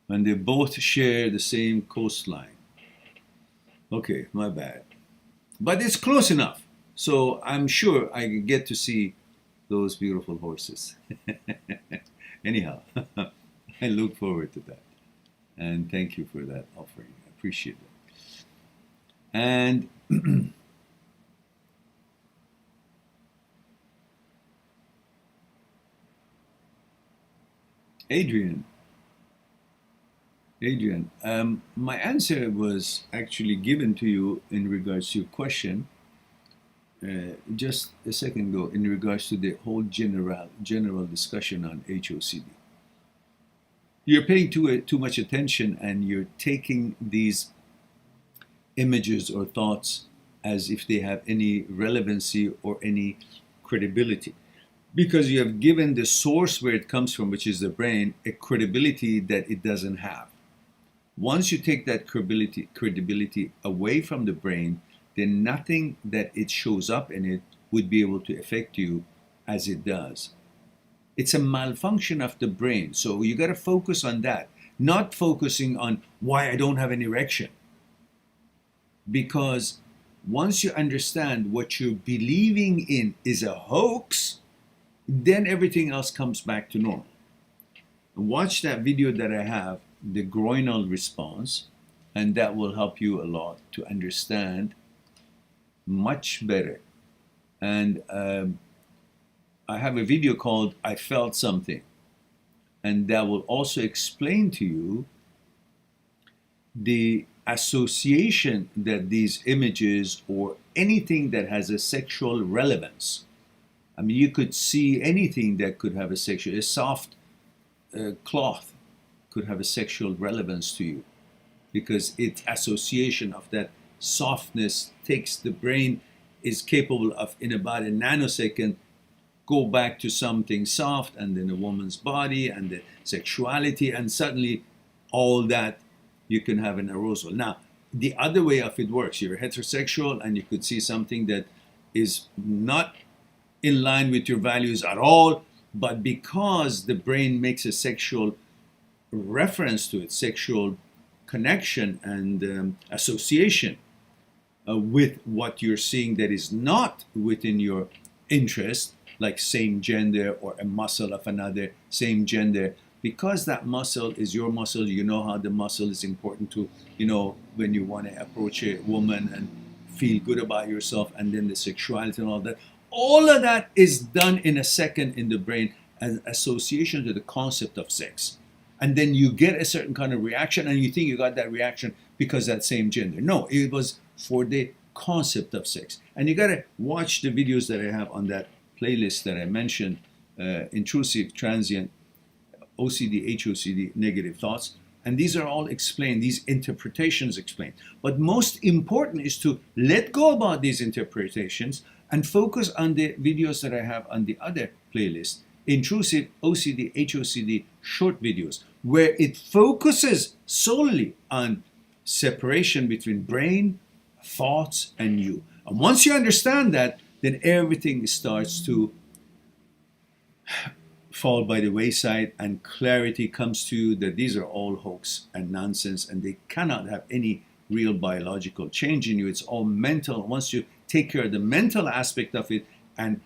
And they both share the same coastline. Okay, my bad. But it's close enough. So I'm sure I can get to see those beautiful horses. Anyhow, I look forward to that. And thank you for that offering. I appreciate it. And Adrian, my answer was actually given to you in regards to your question just a second ago in regards to the whole general discussion on HOCD. You're paying too much attention and you're taking these images or thoughts as if they have any relevancy or any credibility. Because you have given the source where it comes from, which is the brain, a credibility that it doesn't have. Once you take that credibility away from the brain, then nothing that it shows up in it would be able to affect you as it does. It's a malfunction of the brain. So you got to focus on that, not focusing on why I don't have an erection. Because once you understand what you're believing in is a hoax, then everything else comes back to normal. Watch that video that I have, the groinal response, and that will help you a lot to understand much better. And I have a video called I Felt Something, and that will also explain to you the association that these images or anything that has a sexual relevance. I mean, you could see anything that could have a soft cloth could have a sexual relevance to you, because its association of that softness takes the brain is capable of in about a nanosecond go back to something soft, and then a woman's body and the sexuality, and suddenly all that you can have an arousal. Now, the other way of it works, you're heterosexual and you could see something that is not in line with your values at all, but because the brain makes a sexual reference to it, sexual connection and association with what you're seeing that is not within your interest, like same gender or a muscle of another same gender, because that muscle is your muscle, you know how the muscle is important to, when you want to approach a woman and feel good about yourself, and then the sexuality and all of that is done in a second in the brain as association to the concept of sex. And then you get a certain kind of reaction, and you think you got that reaction because that same gender. No, it was for the concept of sex. And you got to watch the videos that I have on that playlist that I mentioned, intrusive, transient, OCD, HOCD, negative thoughts. And these are all explained, these interpretations explained. But most important is to let go about these interpretations and focus on the videos that I have on the other playlist, intrusive, OCD, HOCD, short videos, where it focuses solely on separation between brain, thoughts, and you. And once you understand that, then everything starts to fall by the wayside, and clarity comes to you that these are all hoax and nonsense, and they cannot have any real biological change in you. It's all mental. Once you take care of the mental aspect of it and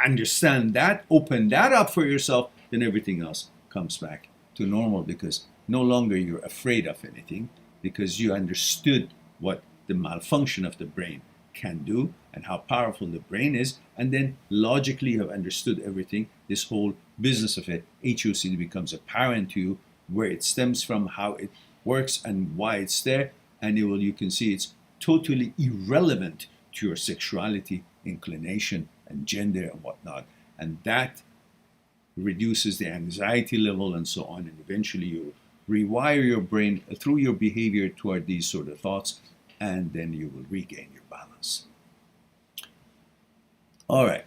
understand that, open that up for yourself, then everything else comes back to normal, because no longer you're afraid of anything, because you understood what the malfunction of the brain can do and how powerful the brain is, and then logically you have understood everything. This whole business of it, HOCD, becomes apparent to you, where it stems from, how it works, and why it's there, and you can see it's totally irrelevant to your sexuality, inclination, and gender and whatnot. And that reduces the anxiety level and so on, and eventually you rewire your brain through your behavior toward these sort of thoughts, and then you will regain your balance. All right.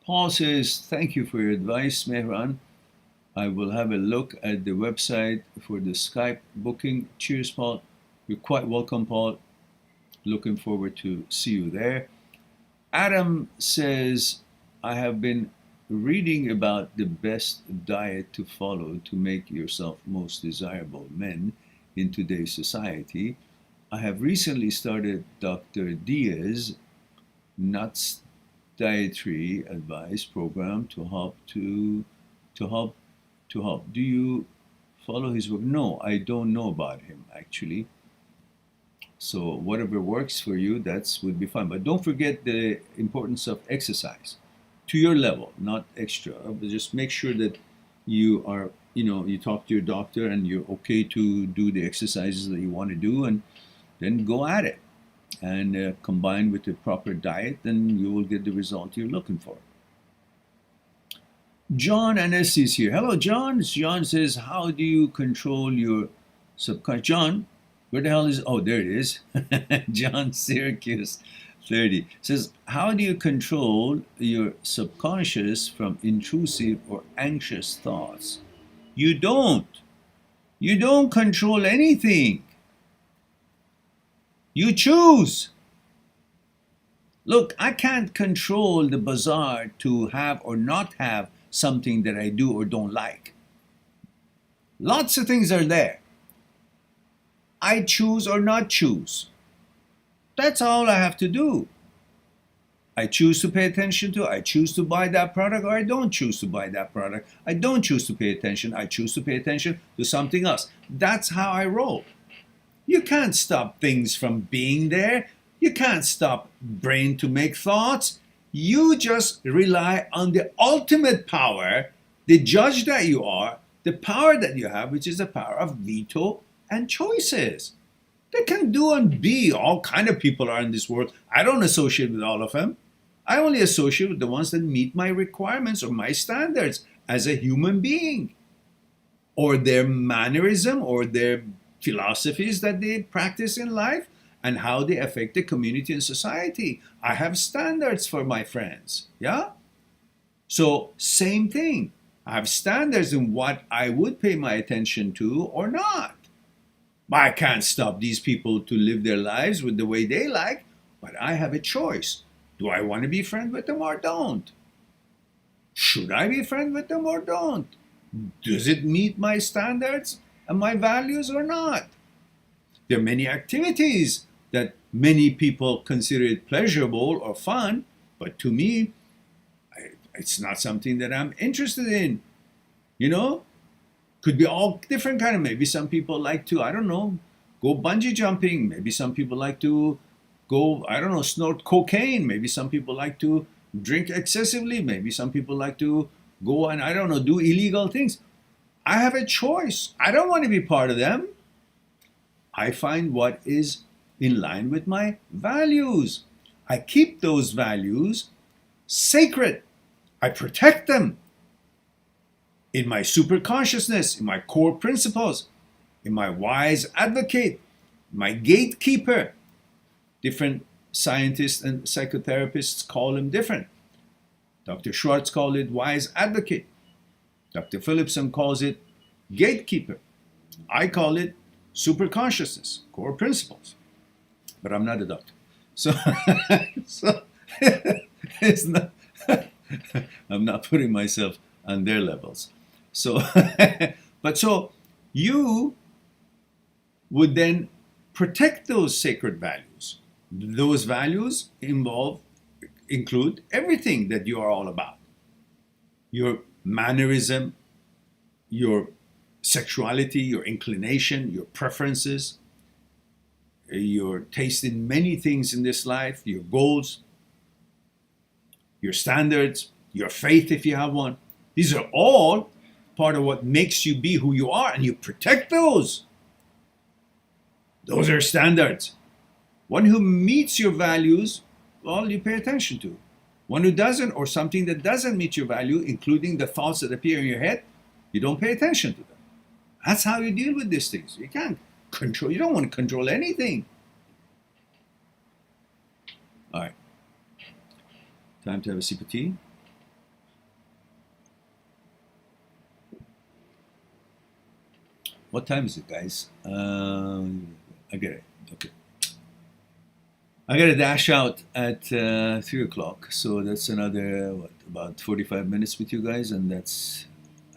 Paul says, thank you for your advice, Mehran. I will have a look at the website for the Skype booking. Cheers, Paul. You're quite welcome, Paul. Looking forward to see you there. Adam says, I have been reading about the best diet to follow to make yourself most desirable men in today's society. I have recently started Dr. Diaz Nuts dietary advice program to help to help. Do you follow his work? No, I don't know about him actually. So whatever works for you, that's would be fine. But don't forget the importance of exercise to your level, not extra. But just make sure that you are, you talk to your doctor and you're okay to do the exercises that you want to do, and then go at it. And combined with the proper diet, then you will get the result you're looking for. John Anesi is here. Hello, John. John says, how do you control your subconscious? John, where the hell is, oh, there it is. John Syracuse 30 says, how do you control your subconscious from intrusive or anxious thoughts? You don't. You don't control anything. You choose. Look, I can't control the bazaar to have or not have something that I do or don't like. Lots of things are there. I choose or not choose. That's all I have to do. I choose to pay attention to, I choose to buy that product, or I don't choose to buy that product. I don't choose to pay attention, I choose to pay attention to something else. That's how I roll. You can't stop things from being there. You can't stop brain to make thoughts. You just rely on the ultimate power, the judge that you are, the power that you have, which is the power of veto and choices. They can do and be. All kind of people are in this world. I don't associate with all of them. I only associate with the ones that meet my requirements or my standards as a human being, or their mannerism or their philosophies that they practice in life and how they affect the community and society. I have standards for my friends. Yeah? So, same thing. I have standards in what I would pay my attention to or not. But I can't stop these people to live their lives with the way they like, but I have a choice. Do I want to be friends with them or don't? Should I be friends with them or don't? Does it meet my standards and my values or not? There are many activities that many people consider it pleasurable or fun, but to me, it's not something that I'm interested in. Could be all different kind of, maybe some people like to, I don't know, go bungee jumping. Maybe some people like to go, I don't know, snort cocaine. Maybe some people like to drink excessively. Maybe some people like to go and, I don't know, do illegal things. I have a choice. I don't want to be part of them. I find what is in line with my values. I keep those values sacred. I protect them in my superconsciousness, in my core principles, in my wise advocate, my gatekeeper. Different scientists and psychotherapists call him different. Dr. Schwartz called it wise advocate. Dr. Phillipson calls it gatekeeper. I call it superconsciousness, core principles. But I'm not a doctor. So, it's not, I'm not putting myself on their levels. So, so you would then protect those sacred values. Those values include everything that you are all about. Your mannerism, your sexuality, your inclination, your preferences, your taste in many things in this life, your goals, your standards, your faith if you have one. These are all part of what makes you be who you are, and you protect those. Those are standards. One who meets your values, well, you pay attention to. One who doesn't, or something that doesn't meet your value, including the thoughts that appear in your head, you don't pay attention to them. That's how you deal with these things. You can't control, you don't want to control anything. All right. Time to have a sip of tea. What time is it, guys? I get it. Okay. I got to dash out at 3 o'clock, so that's another, what, about 45 minutes with you guys, and that's,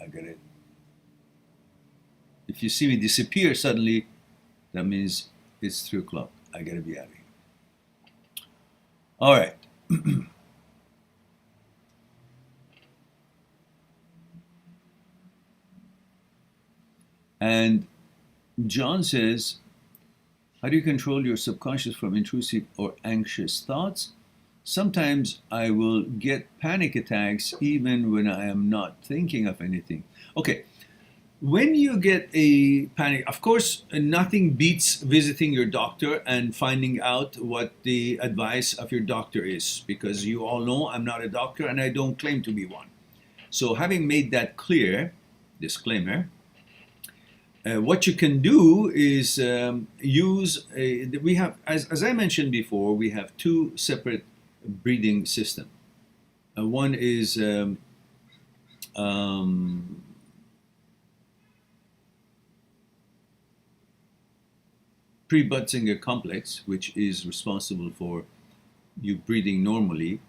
I got it. If you see me disappear suddenly, that means it's 3 o'clock. I got to be out of here. All right. And John says, how do you control your subconscious from intrusive or anxious thoughts? Sometimes I will get panic attacks even when I am not thinking of anything. Okay, when you get a panic, of course, nothing beats visiting your doctor and finding out what the advice of your doctor is, because you all know I'm not a doctor and I don't claim to be one. So having made that clear, disclaimer, what you can do is we have, as I mentioned before, we have two separate breathing systems. One is pre-Butzinger complex, which is responsible for you breathing normally.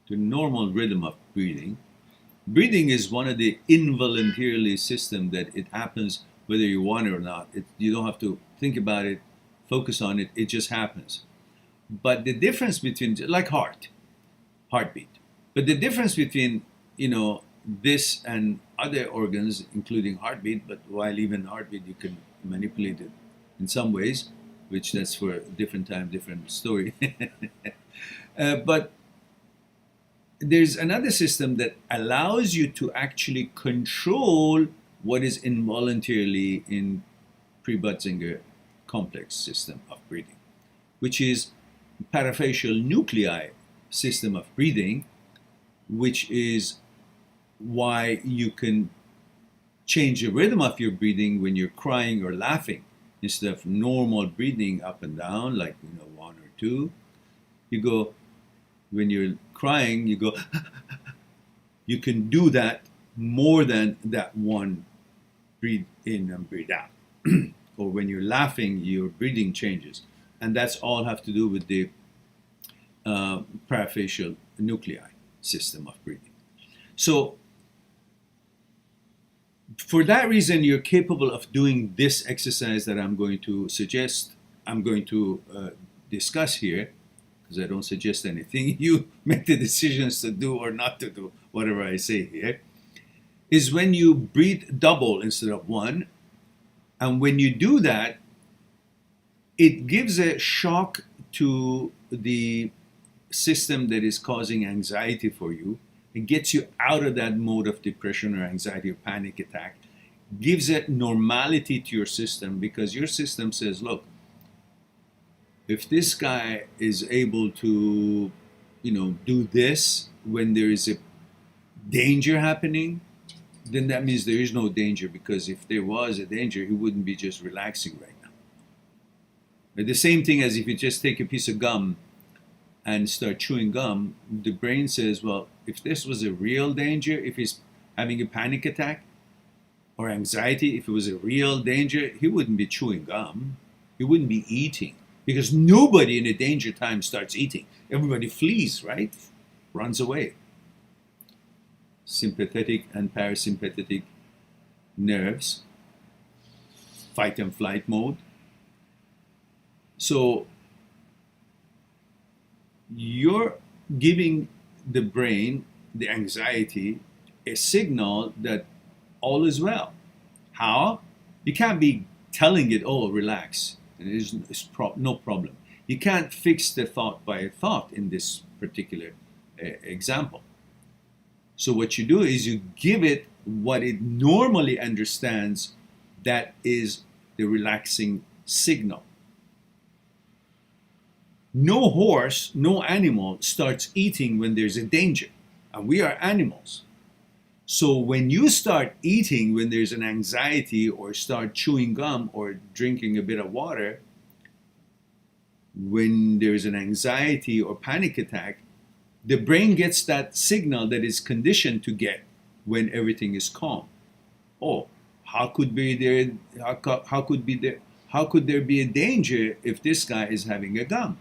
The normal rhythm of breathing. Breathing is one of the involuntarily system that it happens whether you want it or not. You don't have to think about it, focus on it, it just happens. But the difference between, like heartbeat, but the difference between, this and other organs, including heartbeat, but while even heartbeat you can manipulate it in some ways, which that's for a different time, different story. But there's another system that allows you to actually control what is involuntarily in pre-Butzinger complex system of breathing, which is parafacial nuclei system of breathing, which is why you can change the rhythm of your breathing when you're crying or laughing. Instead of normal breathing up and down, like 1 or 2, you go, when you're crying, you go, you can do that more than that one breathe in and breathe out. Or when you're laughing, your breathing changes. And that's all have to do with the parafacial nuclei system of breathing. So for that reason, you're capable of doing this exercise that I'm going to suggest, I'm going to discuss here, because I don't suggest anything. You make the decisions to do or not to do whatever I say here, is when you breathe double instead of one. And when you do that, it gives a shock to the system that is causing anxiety for you. It gets you out of that mode of depression or anxiety or panic attack, gives it normality to your system, because your system says, look, if this guy is able to, do this when there is a danger happening, then that means there is no danger, because if there was a danger, he wouldn't be just relaxing right now. But the same thing as if you just take a piece of gum and start chewing gum, the brain says, well, if this was a real danger, if he's having a panic attack or anxiety, if it was a real danger, he wouldn't be chewing gum. He wouldn't be eating, because nobody in a danger time starts eating. Everybody flees, right? Runs away. Sympathetic and parasympathetic nerves, fight and flight mode. So you're giving the brain, the anxiety, a signal that all is well. How? You can't be telling it, oh, relax, and it's no problem. You can't fix the thought by a thought in this particular example. So what you do is you give it what it normally understands, that is the relaxing signal. No horse, no animal starts eating when there's a danger, and we are animals. So when you start eating when there's an anxiety, or start chewing gum or drinking a bit of water, when there's an anxiety or panic attack, the brain gets that signal that is conditioned to get when everything is calm. Oh, how could be there? How could be there? how could there be a danger if this guy is having a gum?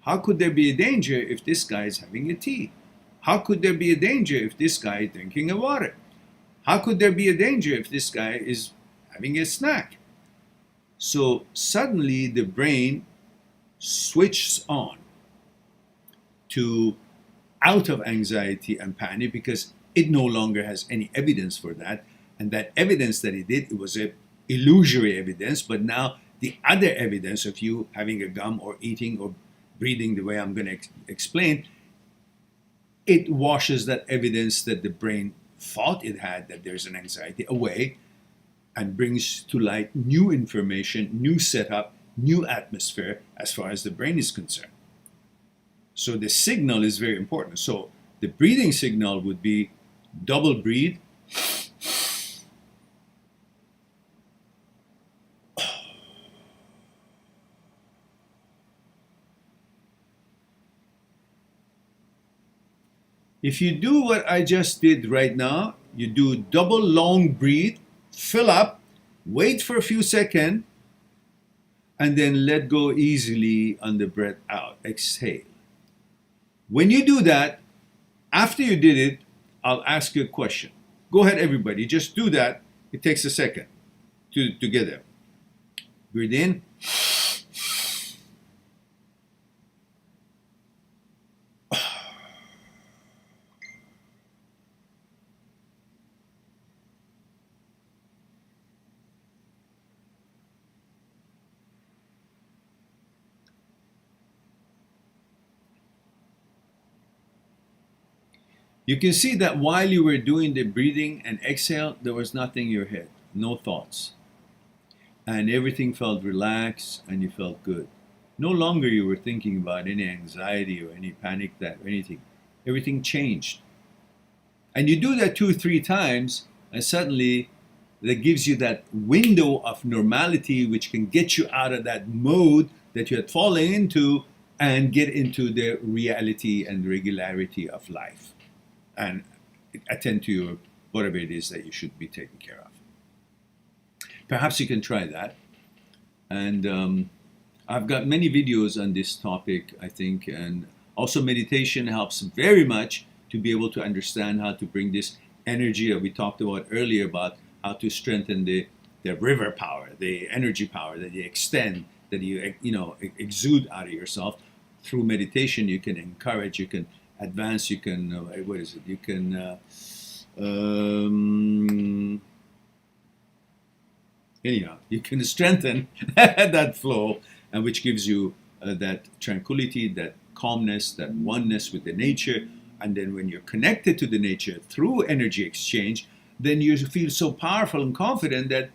How could there be a danger if this guy is having a tea? How could there be a danger if this guy is drinking a water? How could there be a danger if this guy is having a snack? So suddenly the brain switches on to out of anxiety and panic because it no longer has any evidence for that. And that evidence that it did, it was a illusory evidence, but now the other evidence of you having a gum or eating or breathing the way I'm going to explain, it washes that evidence that the brain thought it had that there's an anxiety away and brings to light new information, new setup, new atmosphere as far as the brain is concerned. So the signal is very important. So the breathing signal would be double breathe. If you do what I just did right now, you do double long breathe, fill up, wait for a few seconds, and then let go easily on the breath out. Exhale. When you do that, after you did it, I'll ask you a question. Go ahead, everybody. Just do that. It takes a second to get there. Breathe in. You can see that while you were doing the breathing and exhale, there was nothing in your head, no thoughts. And everything felt relaxed and you felt good. No longer you were thinking about any anxiety or any panic or anything. Everything changed. And you do that 2 or 3 times, and suddenly that gives you that window of normality which can get you out of that mode that you had fallen into and get into the reality and regularity of life and attend to your whatever it is that you should be taking care of. Perhaps you can try that. And I've got many videos on this topic, I think, and also meditation helps very much to be able to understand how to bring this energy that we talked about earlier about how to strengthen the river power, the energy power that you extend, that you exude out of yourself. Through meditation, you can encourage, you can advance, you can you can anyhow, you can strengthen that flow, and which gives you that tranquility, that calmness, that oneness with the nature. And then when you're connected to the nature through energy exchange, then you feel so powerful and confident that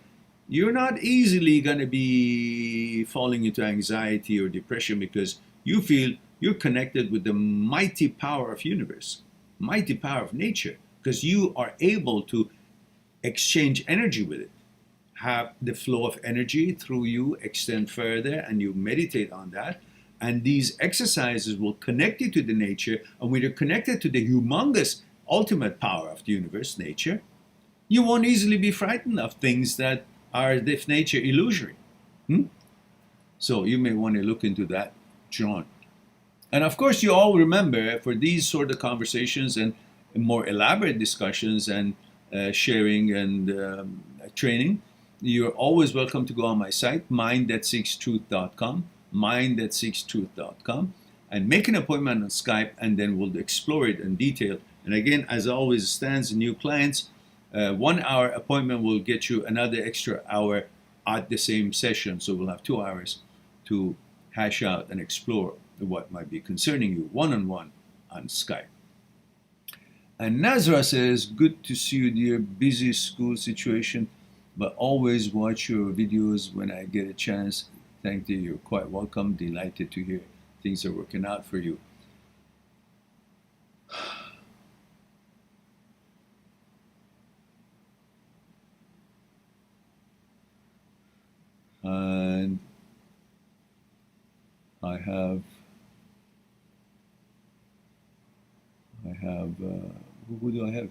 you're not easily going to be falling into anxiety or depression because you feel you're connected with the mighty power of universe, mighty power of nature, because you are able to exchange energy with it. Have the flow of energy through you extend further, and you meditate on that. And these exercises will connect you to the nature. And when you're connected to the humongous ultimate power of the universe, nature, you won't easily be frightened of things that are of nature illusory. So you may want to look into that, John. And of course, you all remember for these sort of conversations and more elaborate discussions and sharing and training, you're always welcome to go on my site, mindthatseekstruth.com, mindthatseekstruth.com, and make an appointment on Skype, and then we'll explore it in detail. And again, as always stands, new clients, 1 hour appointment will get you another extra hour at the same session. So we'll have 2 hours to hash out and explore what might be concerning you one-on-one on Skype. And Nazra says, good to see you, dear. Busy school situation, but always watch your videos when I get a chance. Thank you. You're quite welcome. Delighted to hear things are working out for you. And I have who do I have here?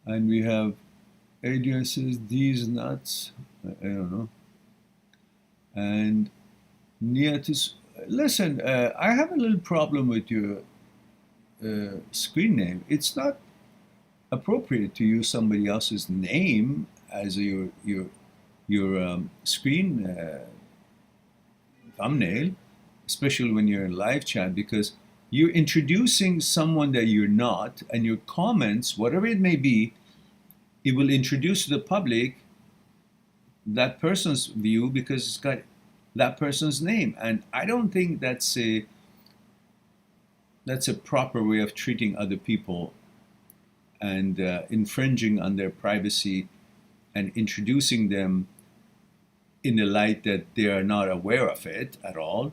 And we have Adrian says, these nuts. I don't know. And Neatus, listen, I have a little problem with your screen name. It's not appropriate to use somebody else's name as your screen thumbnail, especially when you're in live chat, because you're introducing someone that you're not, and your comments, whatever it may be, it will introduce to the public that person's view because it's got that person's name, and I don't think that's a proper way of treating other people and infringing on their privacy and introducing them in a light that they are not aware of it at all.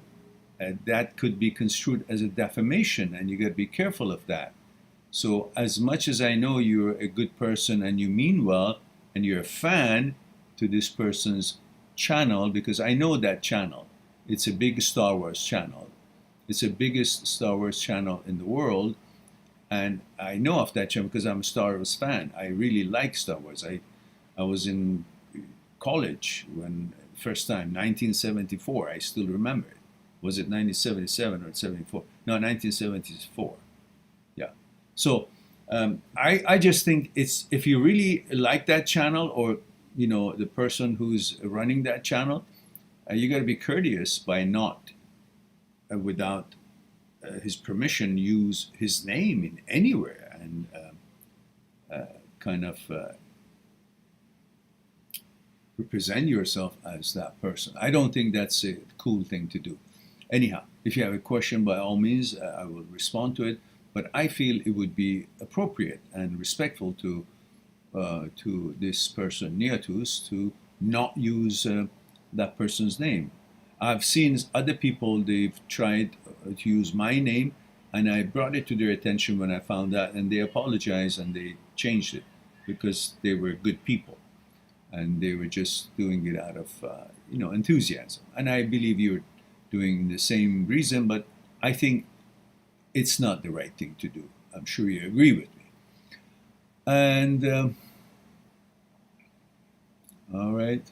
That could be construed as a defamation, and you got to be careful of that. So, as much as I know you're a good person and you mean well, and you're a fan to this person's channel, because I know that channel, it's a big Star Wars channel. It's the biggest Star Wars channel in the world, and I know of that channel because I'm a Star Wars fan. I really like Star Wars. I was in college when first time 1974. I still remember it. Was it 1977 or 74? No, 1974. Yeah. So I just think it's, if you really like that channel, or the person who's running that channel, you got to be courteous by not without his permission use his name in anywhere, and kind of represent yourself as that person. I don't think that's a cool thing to do. Anyhow, if you have a question, by all means, I will respond to it. But I feel it would be appropriate and respectful to this person, Neatus, to not use that person's name. I've seen other people, they've tried to use my name, and I brought it to their attention when I found out, and they apologized and they changed it because they were good people and they were just doing it out of enthusiasm. And I believe you're doing the same reason, but I think it's not the right thing to do. I'm sure you agree with me. And all right.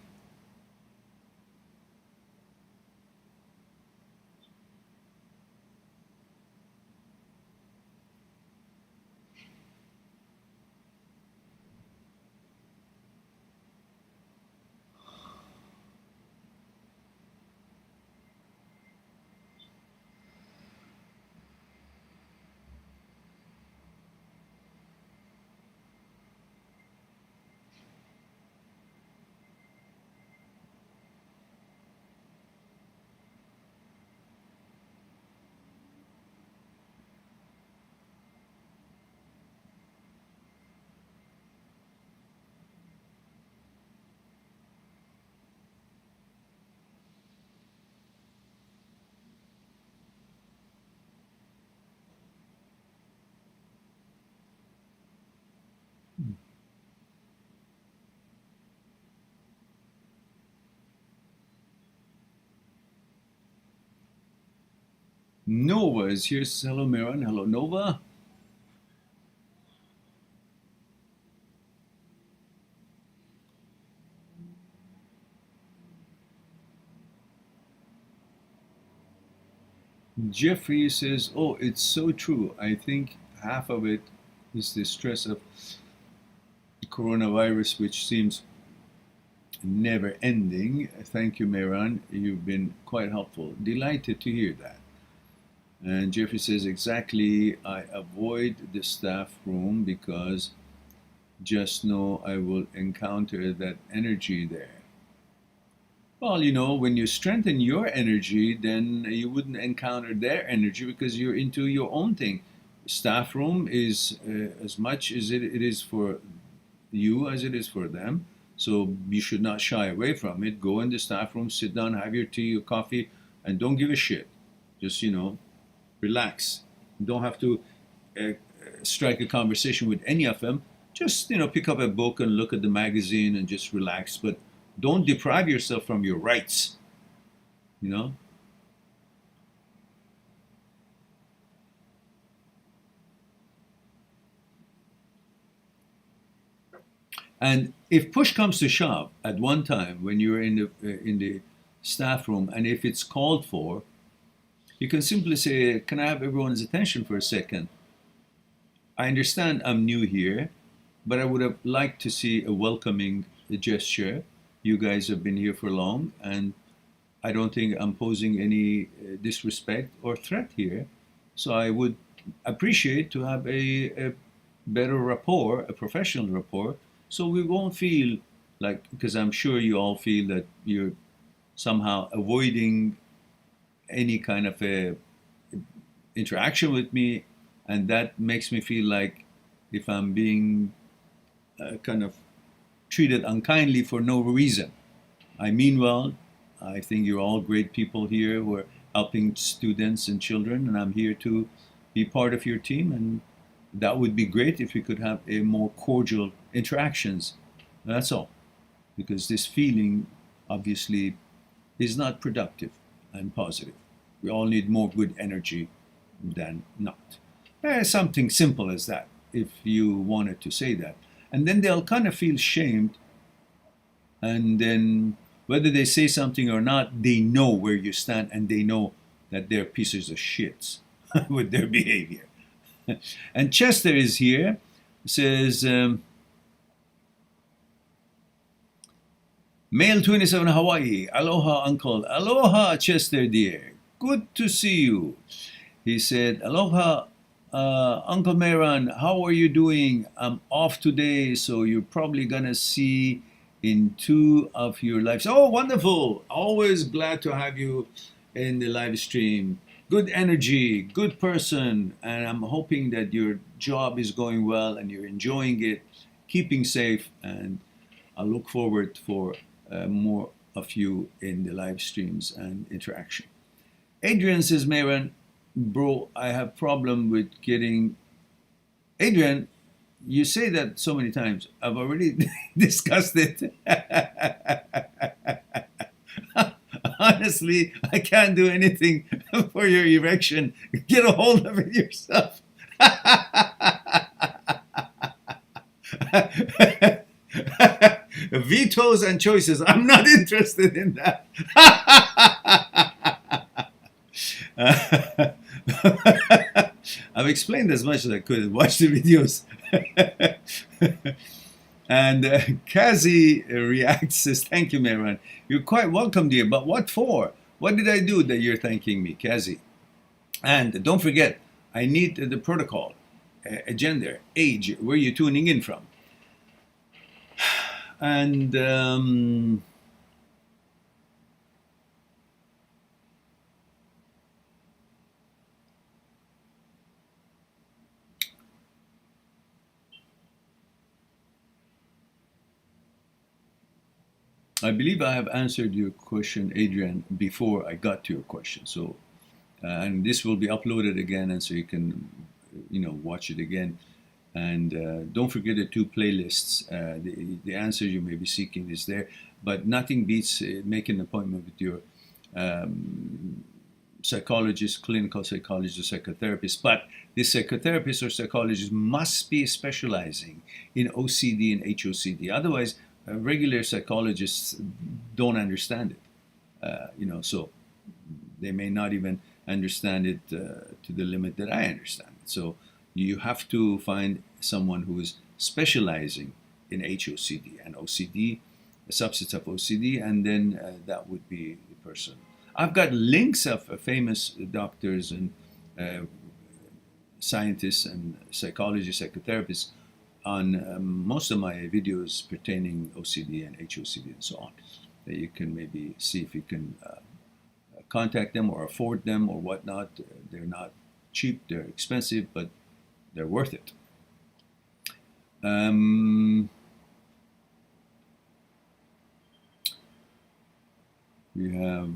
Nova is here. Hello, Miran. Hello, Nova. Jeffrey says, "Oh, it's so true. I think half of it is the stress of coronavirus, which seems never ending." Thank you, Miran. You've been quite helpful. Delighted to hear that. And Jeffrey says, exactly, I avoid the staff room because just know I will encounter that energy there. Well, when you strengthen your energy, then you wouldn't encounter their energy because you're into your own thing. Staff room is as much as it is for you as it is for them. So you should not shy away from it. Go in the staff room, sit down, have your tea, your coffee, and don't give a shit. Just, relax. You don't have to strike a conversation with any of them. Just, pick up a book and look at the magazine and just relax. But don't deprive yourself from your rights, you know? And if push comes to shove at one time when you're in the staff room, and if it's called for, you can simply say, "Can I have everyone's attention for a second? I understand I'm new here, but I would have liked to see a welcoming gesture. You guys have been here for long, and I don't think I'm posing any disrespect or threat here. So I would appreciate to have a better rapport, a professional rapport, so we won't feel like, because I'm sure you all feel that you're somehow avoiding any kind of a interaction with me, and that makes me feel like if I'm being kind of treated unkindly for no reason. I mean well. I think you're all great people here who are helping students and children, and I'm here to be part of your team. And that would be great if we could have a more cordial interactions. That's all, because this feeling obviously is not productive and positive. We all need more good energy than not. Something simple as that, if you wanted to say that. And then they'll kind of feel shamed, and then whether they say something or not, they know where you stand, and they know that they're pieces of shits with their behavior. And Chester is here, says, Male 27 Hawaii, aloha uncle, aloha Chester dear, good to see you. He said, aloha Uncle Meran, how are you doing? I'm off today, so you're probably gonna see in 2 of your lives. Oh, wonderful! Always glad to have you in the live stream. Good energy, good person, and I'm hoping that your job is going well and you're enjoying it, keeping safe, and I look forward for more of you in the live streams and interaction. Adrian says, Meran, bro, I have problem with getting... Adrian, you say that so many times. I've already discussed it. Honestly, I can't do anything for your erection. Get a hold of it yourself. Vetoes and choices. I'm not interested in that. I've explained as much as I could. Watch the videos. And Kazi reacts, says, thank you, Meran. You're quite welcome, dear. But what for? What did I do that you're thanking me, Kazi? And don't forget, I need the protocol, gender, age, where you're tuning in from. And I believe I have answered your question, Adrian, before I got to your question. So, and this will be uploaded again, and so you can, watch it again. And don't forget the 2 playlists. The answer you may be seeking is there, but nothing beats making an appointment with your psychologist, clinical psychologist, or psychotherapist. But this psychotherapist or psychologist must be specializing in OCD and HOCD. Otherwise, regular psychologists don't understand it. So they may not even understand it to the limit that I understand it. So you have to find someone who is specializing in HOCD and OCD, a subset of OCD, and then that would be the person. I've got links of famous doctors and scientists and psychologists, psychotherapists on most of my videos pertaining OCD and HOCD and so on, that you can maybe see if you can contact them or afford them or whatnot. They're not cheap, they're expensive, but they're worth it. We have,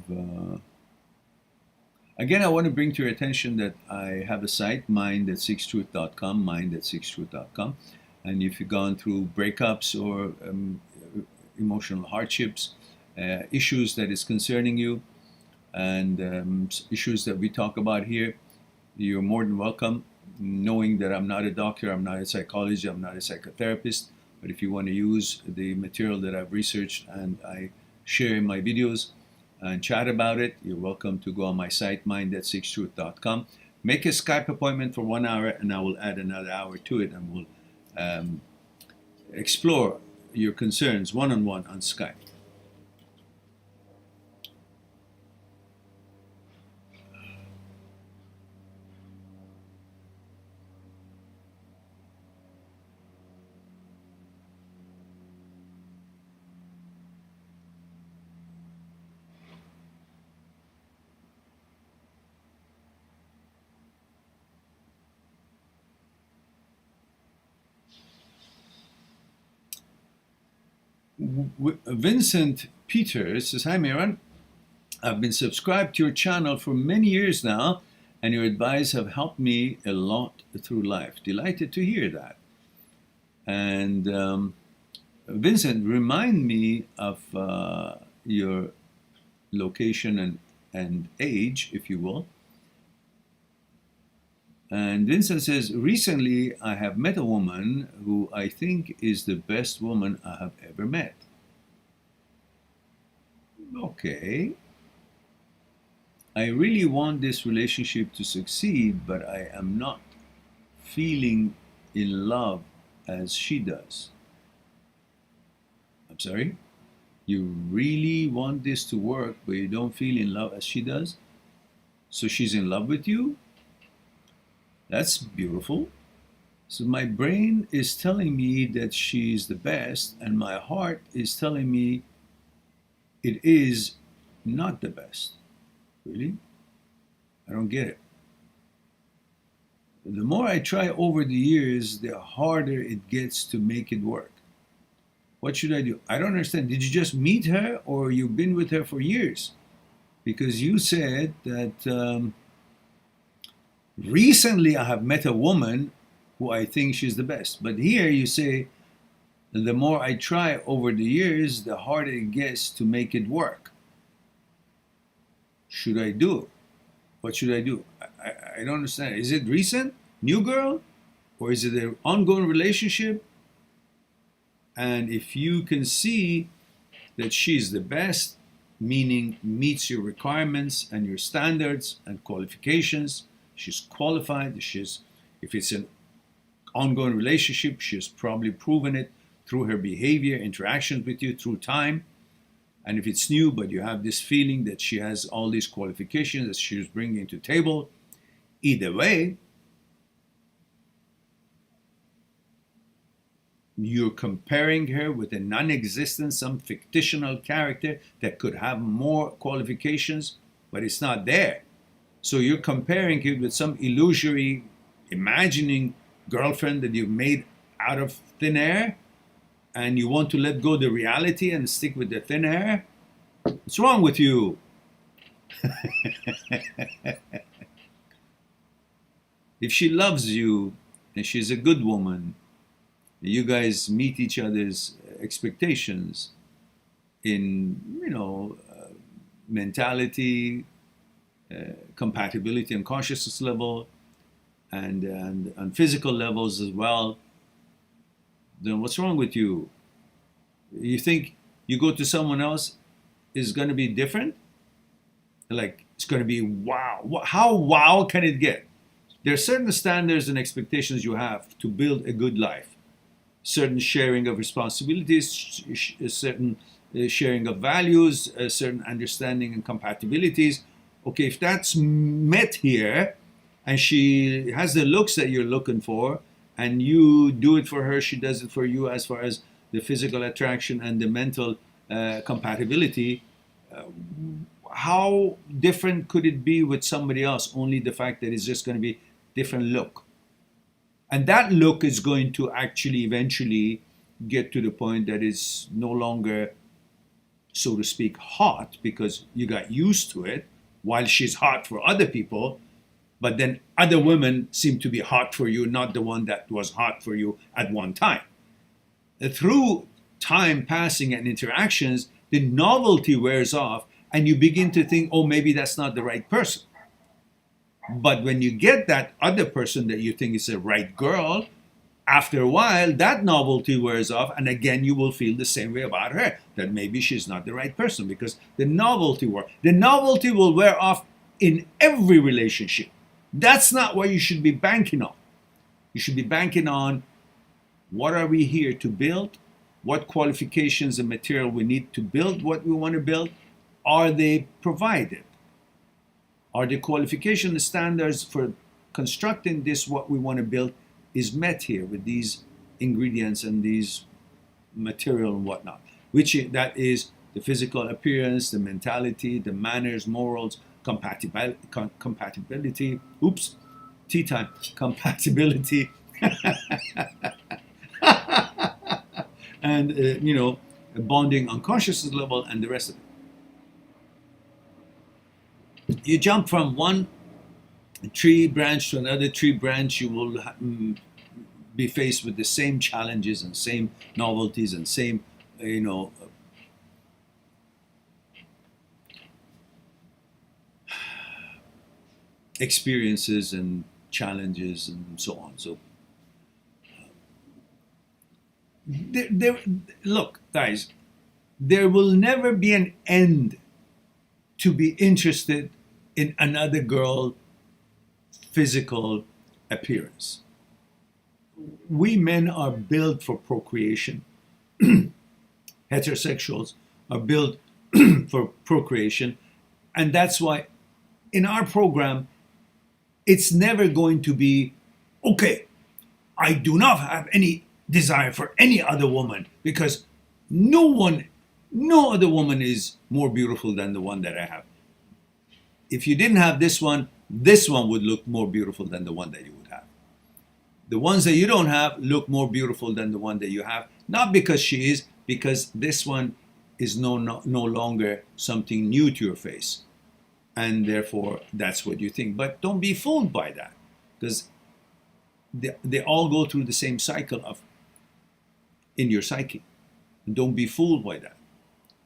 again, I want to bring to your attention that I have a site, mind@6truth.com, mind@6truth.com. And if you've gone through breakups or emotional hardships, issues that is concerning you, and issues that we talk about here, you're more than welcome, knowing that I'm not a doctor, I'm not a psychologist, I'm not a psychotherapist, But if you want to use the material that I've researched and I share in my videos and chat about it, you're welcome to go on my site, mind@6truth.com. Make a Skype appointment for 1 hour, and I will add another hour to it, and we'll explore your concerns one-on-one on Skype. Vincent Peters says, "Hi, Miran. I've been subscribed to your channel for many years now, and your advice have helped me a lot through life. Delighted to hear that." And Vincent, remind me of your location and age, if you will. And Vincent says, "Recently I have met a woman who I think is the best woman I have ever met." Okay. "I really want this relationship to succeed, but I am not feeling in love as she does." I'm sorry? You really want this to work, but you don't feel in love as she does? So she's in love with you? That's beautiful. So my brain is telling me that she's the best, and my heart is telling me it is not the best. Really? I don't get it. The more I try over the years, the harder it gets to make it work. What should I do? I don't understand. Did you just meet her, or you've been with her for years? Because you said that recently I have met a woman who I think she's the best. But here you say, the more I try over the years, the harder it gets to make it work. Should I do it? What should I do? I don't understand. Is it recent? New girl? Or is it an ongoing relationship? And if you can see that she's the best, meaning meets your requirements and your standards and qualifications, she's qualified, if it's an ongoing relationship, she's probably proven it through her behavior, interactions with you through time. And if it's new, but you have this feeling that she has all these qualifications that she's bringing to the table, either way, you're comparing her with a non-existent, some fictional character that could have more qualifications, but it's not there. So you're comparing it with some illusory, imagining girlfriend that you've made out of thin air, and you want to let go of the reality and stick with the thin air? What's wrong with you? If she loves you and she's a good woman, you guys meet each other's expectations in, mentality, compatibility and consciousness level, and on physical levels as well, then what's wrong with you? You think you go to someone else is going to be different? Like, it's going to be wow. How wow can it get? There are certain standards and expectations you have to build a good life. Certain sharing of responsibilities, certain sharing of values, certain understanding and compatibilities. Okay, if that's met here, and she has the looks that you're looking for, and you do it for her, she does it for you as far as the physical attraction and the mental compatibility, how different could it be with somebody else? Only the fact that it's just going to be different look. And that look is going to actually eventually get to the point that it's no longer, so to speak, hot, because you got used to it, while she's hot for other people. But then other women seem to be hot for you, not the one that was hot for you at one time. Through time passing and interactions, the novelty wears off, and you begin to think, oh, maybe that's not the right person. But when you get that other person that you think is the right girl, After a while, that novelty wears off, and again, you will feel the same way about her, that maybe she's not the right person, because the novelty will wear off in every relationship. That's not what you should be banking on. You should be banking on, what are we here to build? What qualifications and material we need to build what we want to build? Are they provided? Are the qualification standards for constructing this, what we want to build, is met here with these ingredients and these material and whatnot, that is the physical appearance, the mentality, the manners, morals, compatibility, tea time, compatibility, and bonding on consciousness level, and the rest of it. You jump from one tree branch to another tree branch, you will be faced with the same challenges and same novelties and same, experiences and challenges and so on. So, look, guys, there will never be an end to be interested in another girl physical appearance. We men are built for procreation. Heterosexuals are built for procreation. And that's why in our program, it's never going to be, okay, I do not have any desire for any other woman, because no other woman is more beautiful than the one that I have. If you didn't have this one would look more beautiful than the one that you would have. The ones that you don't have look more beautiful than the one that you have, not because she is, because this one is no longer something new to your face. And therefore, that's what you think. But don't be fooled by that, because they all go through the same cycle in your psyche. Don't be fooled by that.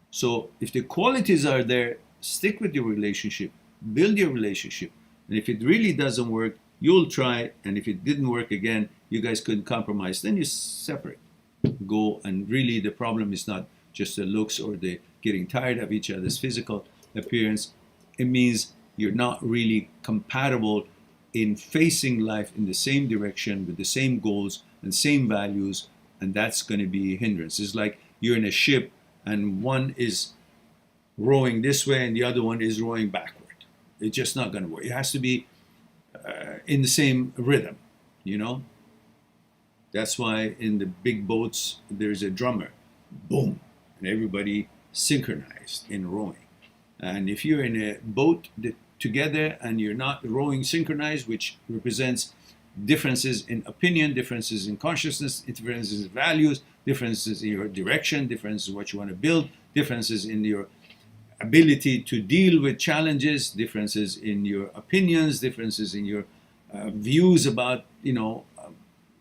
So if the qualities are there, stick with your relationship, build your relationship. And if it really doesn't work, you'll try. And if it didn't work again, you guys couldn't compromise, then you separate. Go, and really the problem is not just the looks or the getting tired of each other's physical appearance. It means you're not really compatible in facing life in the same direction with the same goals and same values, and that's going to be a hindrance. It's like you're in a ship and one is rowing this way and the other one is rowing backward. It's just not going to work. It has to be in the same rhythm, That's why in the big boats there's a drummer, boom, and everybody synchronized in rowing. And if you're in a boat together and you're not rowing synchronized, which represents differences in opinion, differences in consciousness, differences in values, differences in your direction, differences in what you want to build, differences in your ability to deal with challenges, differences in your opinions, differences in your views about,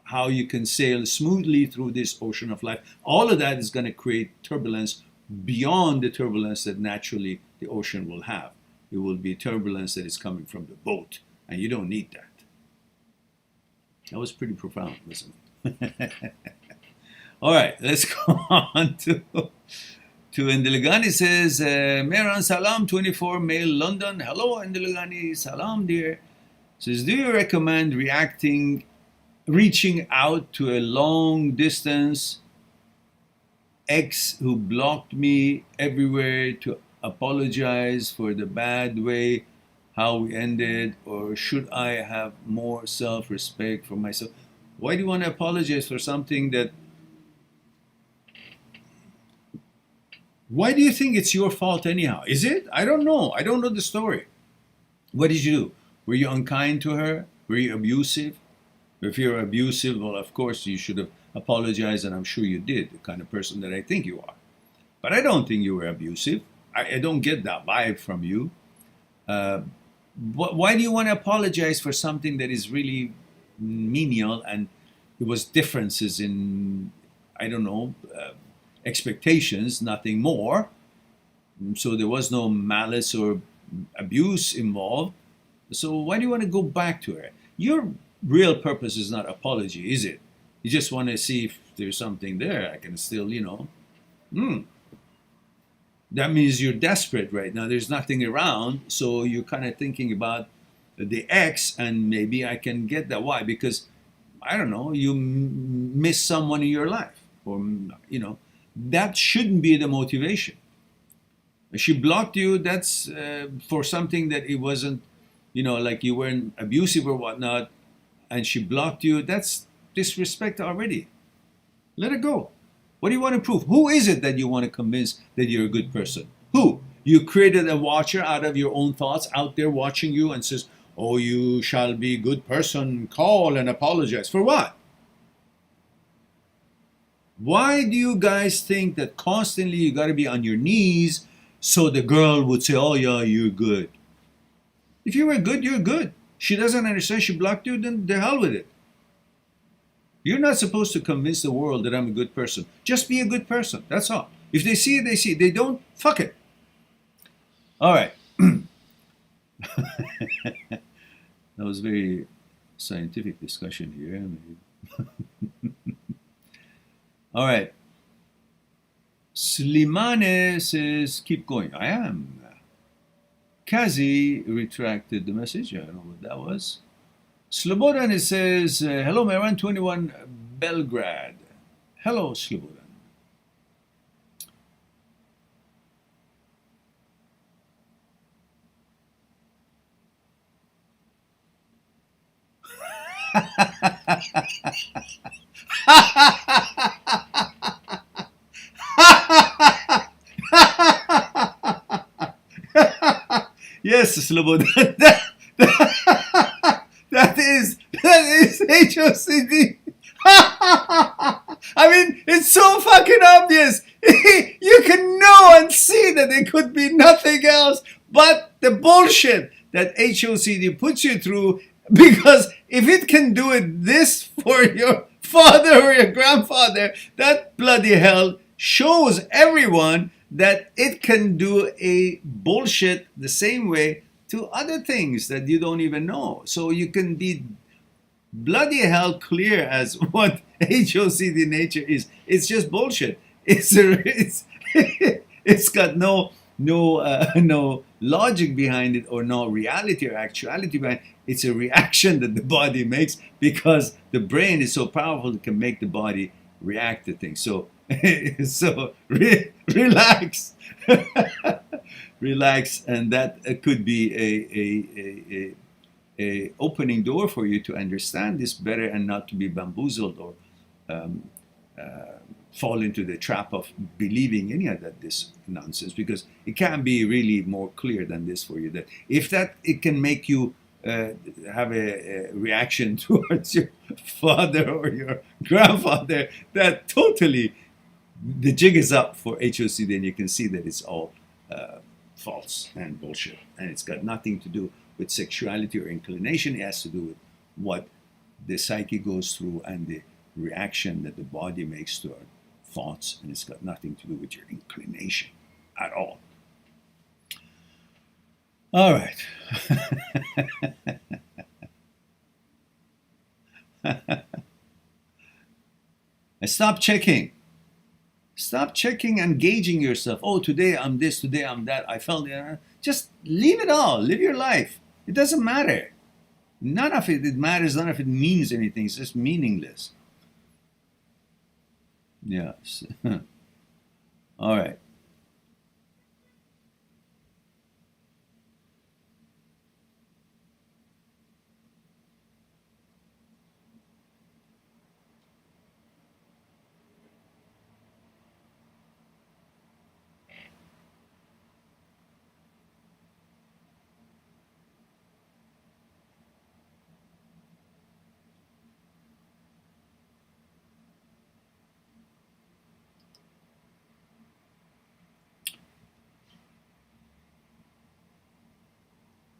how you can sail smoothly through this ocean of life. All of that is going to create turbulence beyond the turbulence that naturally the ocean will have. It will be turbulence that is coming from the boat, and you don't need that. That was pretty profound, wasn't it? All right, let's go on to Indilagani. Says, Mehran Salam, 24, Mail, London. Hello, Indilagani. Salam, dear. Says, do you recommend reaching out to a long distance ex who blocked me everywhere to apologize for the bad way how we ended, or should I have more self-respect for myself? Why do you want to apologize for something that... Why do you think it's your fault anyhow? Is it? I don't know. I don't know the story. What did you do? Were you unkind to her? Were you abusive? If you're abusive, well, of course you should have apologized, and I'm sure you did, the kind of person that I think you are. But I don't think you were abusive. I don't get that vibe from you. Why do you want to apologize for something that is really menial, and it was differences in, I don't know, expectations, nothing more. So there was no malice or abuse involved. So why do you want to go back to her? Your real purpose is not apology, is it? You just want to see if there's something there. I can still, that means you're desperate right now. There's nothing around, so you're kind of thinking about the X, and maybe I can get that. Why? Because I don't know, you miss someone in your life, or that shouldn't be the motivation. She blocked you. That's for something that it wasn't, like you weren't abusive or whatnot, and she blocked you. That's disrespect already. Let it go. What do you want to prove? Who is it that you want to convince that you're a good person? Who? You created a watcher out of your own thoughts out there watching you and says, oh, you shall be a good person. Call and apologize. For what? Why do you guys think that constantly you got to be on your knees so the girl would say, oh, yeah, you're good? If you were good, you're good. She doesn't understand. She blocked you, then the hell with it. You're not supposed to convince the world that I'm a good person. Just be a good person. That's all. If they see it, they see it. They don't, fuck it. All right. That was very scientific discussion here. All right. Slimane says, keep going. I am. Kazi retracted the message. I don't know what that was. Slobodan says, hello, Meran 21 Belgrade. Hello, Slobodan. Yes, Slobodan. That is HOCD. I mean, it's so fucking obvious. You can know and see that it could be nothing else but the bullshit that HOCD puts you through, because if it can do it this for your father or your grandfather, that bloody hell shows everyone that it can do a bullshit the same way to other things that you don't even know. So you can be bloody hell clear as what HOCD nature is. It's just bullshit. It's got no logic behind it, or no reality or actuality behind it. It's a reaction that the body makes because the brain is so powerful it can make the body react to things. So relax. Relax, and that could be a opening door for you to understand this better and not to be bamboozled or fall into the trap of believing any of this nonsense, because it can't be really more clear than this for you. That if that it can make you have a reaction towards your father or your grandfather, that totally the jig is up for HOCD, then you can see that it's all false and bullshit, and it's got nothing to do with sexuality or inclination. It has to do with what the psyche goes through and the reaction that the body makes to our thoughts, and it's got nothing to do with your inclination at all. All right. Stop checking. Stop checking and gauging yourself. Oh, today I'm this, today I'm that. I felt it. Just leave it all. Live your life. It doesn't matter. None of it matters. None of it means anything. It's just meaningless. Yes. All right.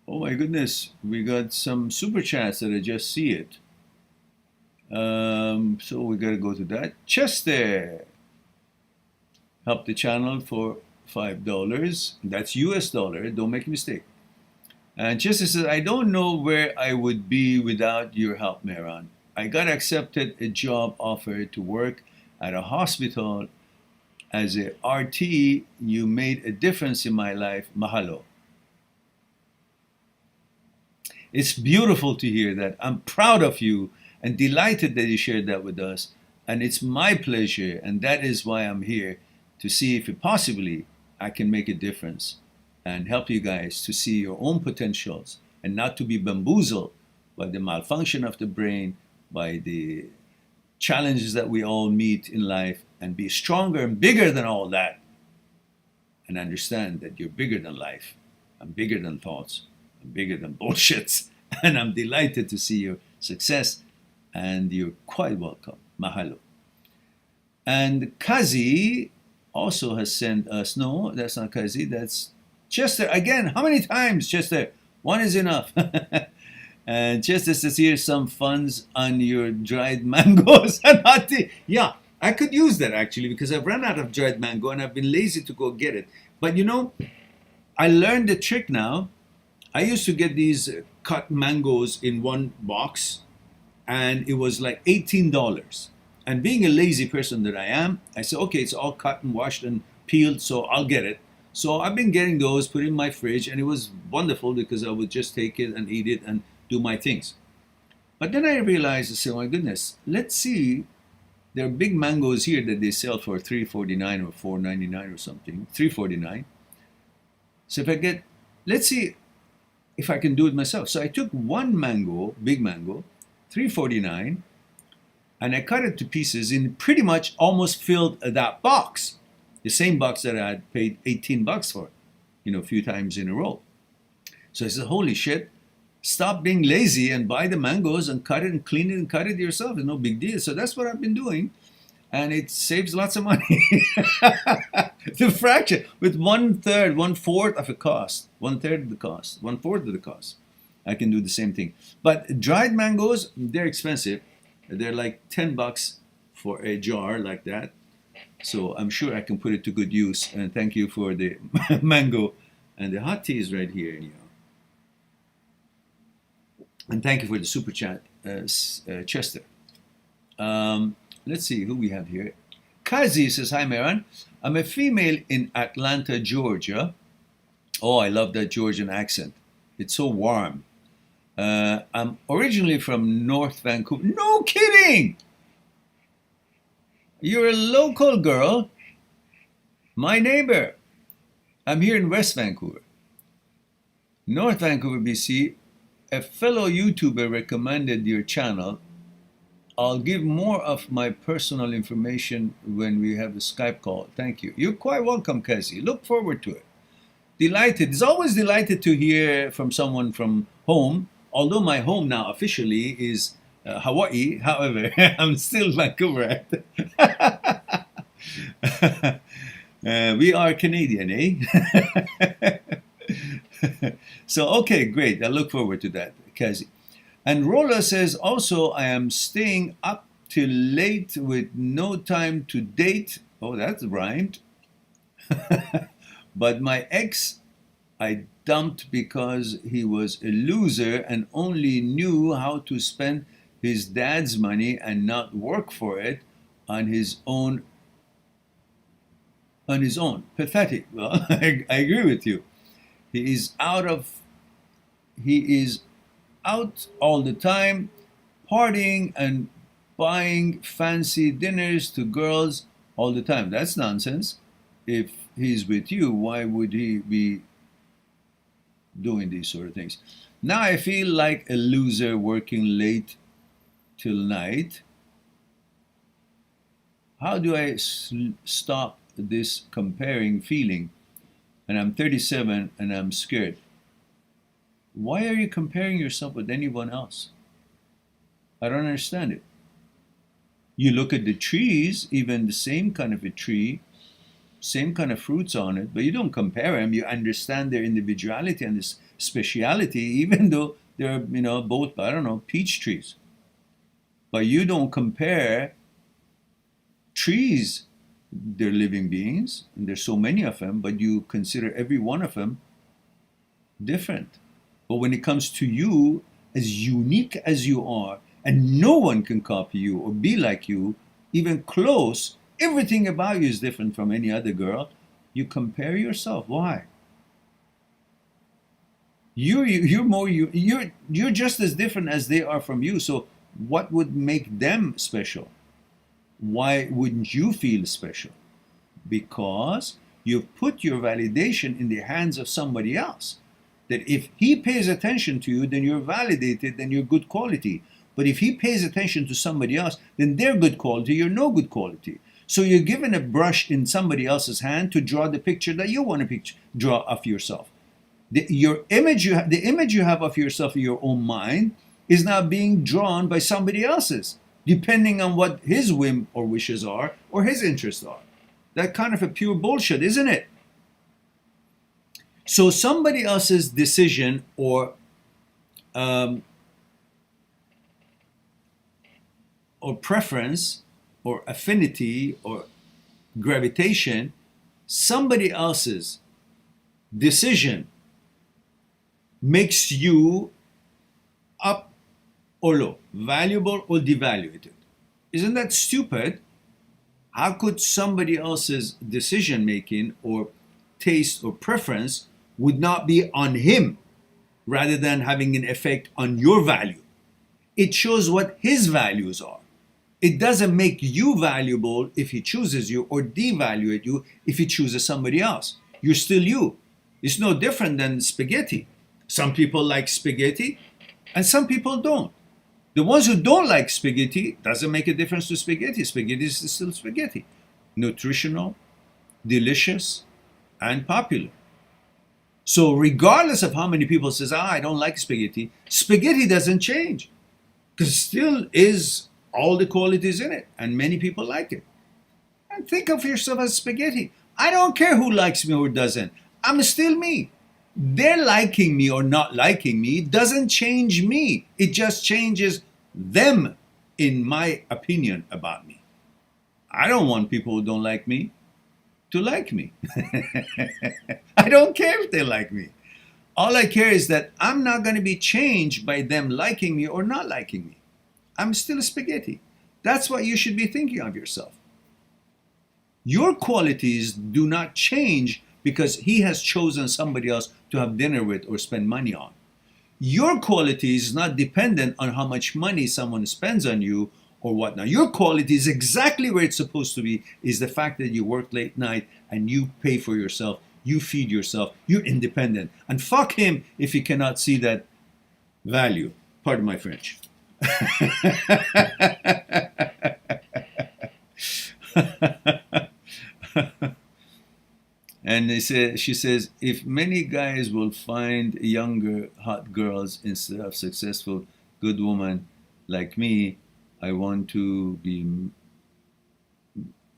Oh my goodness, we got some super chats that I just see it. So we gotta go to that. Chester help the channel for $5. That's US dollar. Don't make a mistake. And Chester says, I don't know where I would be without your help, Mehran. I got accepted a job offer to work at a hospital as a RT. You made a difference in my life. Mahalo. It's beautiful to hear that. I'm proud of you and delighted that you shared that with us. And it's my pleasure, and that is why I'm here, to see if possibly I can make a difference and help you guys to see your own potentials and not to be bamboozled by the malfunction of the brain, by the challenges that we all meet in life, and be stronger and bigger than all that, and understand that you're bigger than life. I'm bigger than thoughts. I'm bigger than bullshits. And I'm delighted to see your success, and you're quite welcome. Mahalo. And Kazi also has sent us, no, that's not Kazi, that's Chester. Again, how many times, Chester? One is enough. And Chester says, here's some funds on your dried mangoes and hot tea. Yeah, I could use that actually, because I've run out of dried mango and I've been lazy to go get it. But you know, I learned the trick now. I used to get these cut mangoes in one box, and it was like $18. And being a lazy person that I am, I said, okay, it's all cut and washed and peeled, so I'll get it. So I've been getting those, put in my fridge, and it was wonderful because I would just take it and eat it and do my things. But then I realized, I said, oh my goodness, let's see, there are big mangoes here that they sell for $3.49 or $4.99 or something, $3.49. So if I get, let's see if I can do it myself. So I took one mango, big mango, $3.49, and I cut it to pieces and pretty much almost filled that box, the same box that I had paid $18 for, you know, a few times in a row. So I said, holy shit, stop being lazy and buy the mangoes and cut it and clean it and cut it yourself. It's no big deal. So that's what I've been doing. And it saves lots of money. The fraction, with 1/3, 1/4 of the cost, 1/3 of the cost, 1/4 of the cost, I can do the same thing. But dried mangoes, they're expensive. They're like $10 for a jar like that. So I'm sure I can put it to good use. And thank you for the mango. And the hot tea is right here. You know. And thank you for the super chat, Chester. Let's see who we have here. Kazi says, hi, Meran. I'm a female in Atlanta, Georgia. Oh, I love that Georgian accent. It's so warm. I'm originally from North Vancouver. No kidding! You're a local girl. My neighbor. I'm here in West Vancouver. North Vancouver, BC. A fellow YouTuber recommended your channel. I'll give more of my personal information when we have a Skype call. Thank you. You're quite welcome, Cassie. Look forward to it. Delighted. It's always delighted to hear from someone from home. Although my home now officially is Hawaii. However, I'm still Vancouver. We are Canadian, eh? So, okay, great. I look forward to that, Cassie. And Rolla says, also, I am staying up till late with no time to date. Oh, that's rhymed. But my ex, I dumped because he was a loser and only knew how to spend his dad's money and not work for it on his own. Pathetic. Well, I agree with you. He is out all the time, partying and buying fancy dinners to girls all the time. That's nonsense. If he's with you, why would he be doing these sort of things? Now I feel like a loser working late till night. How do I stop this comparing feeling? And I'm 37 and I'm scared. Why are you comparing yourself with anyone else? I don't understand it. You look at the trees, even the same kind of a tree, same kind of fruits on it, but you don't compare them. You understand their individuality and this speciality, even though they're, both, I don't know, peach trees. But you don't compare trees. They're living beings, and there's so many of them, but you consider every one of them different. But when it comes to you, as unique as you are, and no one can copy you or be like you, even close. Everything about you is different from any other girl. You compare yourself. Why? You're more you're just as different as they are from you. So what would make them special? Why wouldn't you feel special? Because you've put your validation in the hands of somebody else. That if he pays attention to you, then you're validated, then you're good quality. But if he pays attention to somebody else, then they're good quality, you're no good quality. So you're given a brush in somebody else's hand to draw the picture that you want to draw of yourself. The image you have of yourself in your own mind is now being drawn by somebody else's, depending on what his whim or wishes are or his interests are. That kind of a pure bullshit, isn't it? So somebody else's decision or preference or affinity or gravitation, somebody else's decision makes you up or low, valuable or devaluated. Isn't that stupid? How could somebody else's decision making or taste or preference would not be on him rather than having an effect on your value? It shows what his values are. It doesn't make you valuable if he chooses you or devaluate you if he chooses somebody else. You're still you. It's no different than spaghetti. Some people like spaghetti and some people don't. The ones who don't like spaghetti, doesn't make a difference to spaghetti. Spaghetti is still spaghetti. Nutritional, delicious, and popular. So regardless of how many people says, I don't like spaghetti, spaghetti doesn't change. Because it still is all the qualities in it. And many people like it. And think of yourself as spaghetti. I don't care who likes me or doesn't. I'm still me. Their liking me or not liking me doesn't change me. It just changes them, in my opinion, about me. I don't want people who don't like me to like me. I don't care if they like me. All I care is that I'm not going to be changed by them liking me or not liking me. I'm still a spaghetti. That's what you should be thinking of yourself. Your qualities do not change because he has chosen somebody else to have dinner with or spend money on. Your quality is not dependent on how much money someone spends on you or whatnot. Your quality is exactly where it's supposed to be, is the fact that you work late night and you pay for yourself, you feed yourself, you're independent. And fuck him if he cannot see that value. Pardon my French. And she says, if many guys will find younger hot girls instead of successful good woman like me, I want to be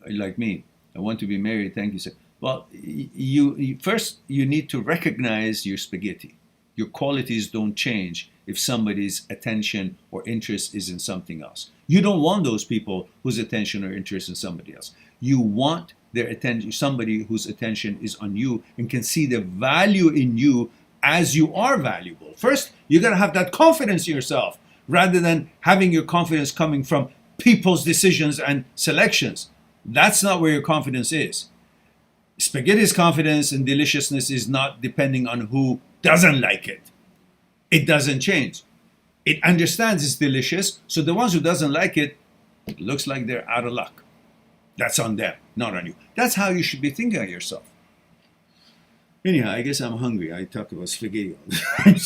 like me. I want to be married. Thank you, sir. Well, you first you need to recognize your spaghetti. Your qualities don't change if somebody's attention or interest is in something else. You don't want those people whose attention or interest in somebody else. You want their attention, somebody whose attention is on you and can see the value in you as you are valuable. First, you got to have that confidence in yourself rather than having your confidence coming from people's decisions and selections. That's not where your confidence is. Spaghetti's confidence and deliciousness is not depending on who doesn't like it. It doesn't change. It understands it's delicious, so the ones who doesn't like it, it looks like they're out of luck. That's on them, not on you. That's how you should be thinking of yourself. Anyhow, I guess I'm hungry. I talk about spaghetti all the time.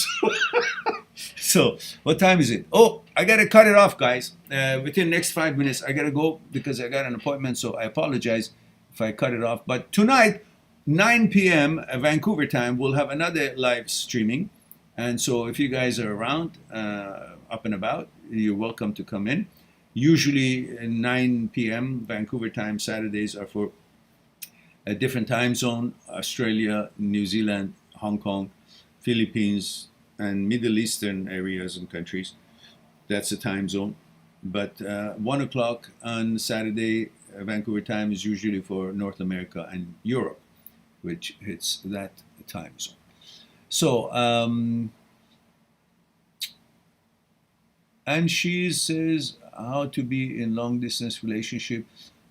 So, what time is it? Oh, I got to cut it off, guys. Within the next 5 minutes, I got to go because I got an appointment, so I apologize if I cut it off. But tonight, 9 p.m. Vancouver time, we'll have another live streaming. And so if you guys are around, up and about, you're welcome to come in. Usually 9 p.m. Vancouver time Saturdays are for a different time zone: Australia, New Zealand, Hong Kong, Philippines, and Middle Eastern areas and countries. That's the time zone. But 1 o'clock on Saturday Vancouver time is usually for North America and Europe, which hits that time zone. So And she says how to be in long distance relationship,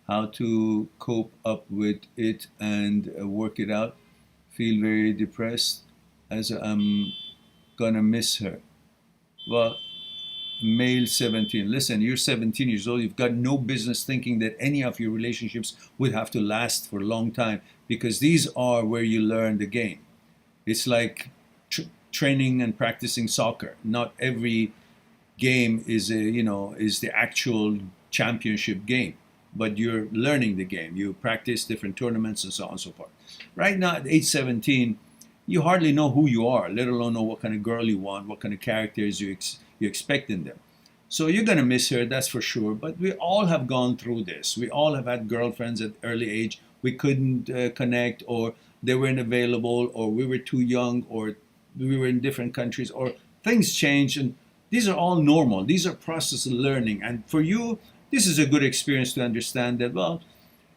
how to cope up with it and work it out. Feel very depressed as I'm gonna miss her. Well, male 17. Listen, you're 17 years old. You've got no business thinking that any of your relationships would have to last for a long time, because these are where you learn the game. It's like training and practicing soccer. Not every game is is the actual championship game, but you're learning the game. You practice different tournaments and so on and so forth. Right now at age 17, you hardly know who you are, let alone know what kind of girl you want, what kind of characters you expect in them. So you're going to miss her, that's for sure. But we all have gone through this. We all have had girlfriends at early age. We couldn't connect, or they weren't available, or we were too young, or we were in different countries, or things change. And these are all normal. These are process of learning. And for you, this is a good experience to understand that, well,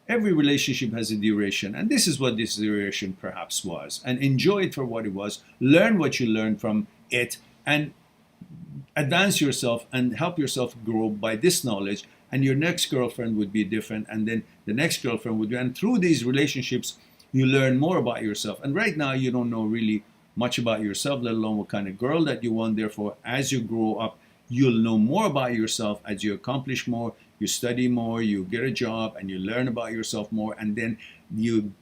every relationship has a duration. And this is what this duration perhaps was. And enjoy it for what it was. Learn what you learned from it. And advance yourself and help yourself grow by this knowledge. And your next girlfriend would be different. And then the next girlfriend would be. And through these relationships, you learn more about yourself. And right now, you don't know really much about yourself, let alone what kind of girl that you want. Therefore, as you grow up, you'll know more about yourself as you accomplish more, you study more, you get a job, and you learn about yourself more. And then you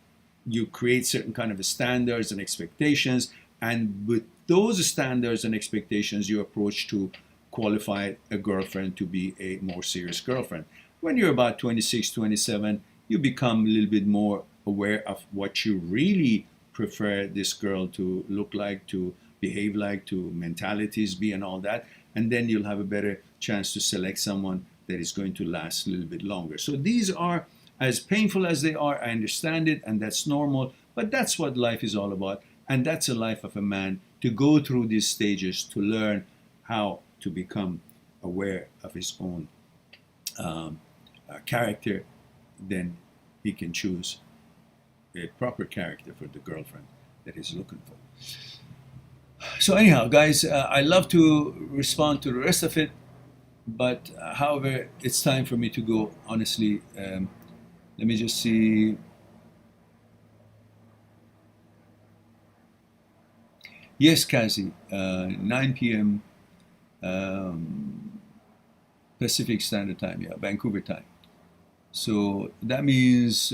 create certain kind of standards and expectations. And with those standards and expectations, you approach to qualify a girlfriend to be a more serious girlfriend. When you're about 26, 27, you become a little bit more aware of what you really prefer this girl to look like, to behave like, to mentalities be, and all that. And then you'll have a better chance to select someone that is going to last a little bit longer. So these are, as painful as they are, I understand it, and that's normal, but that's what life is all about. And that's the life of a man, to go through these stages to learn how to become aware of his own character. Then he can choose a proper character for the girlfriend that he's looking for. So anyhow, guys, I love to respond to the rest of it, but however, it's time for me to go, honestly. Let me just see. Yes, Cassie, 9 p.m. Pacific Standard Time, yeah, Vancouver time. So that means,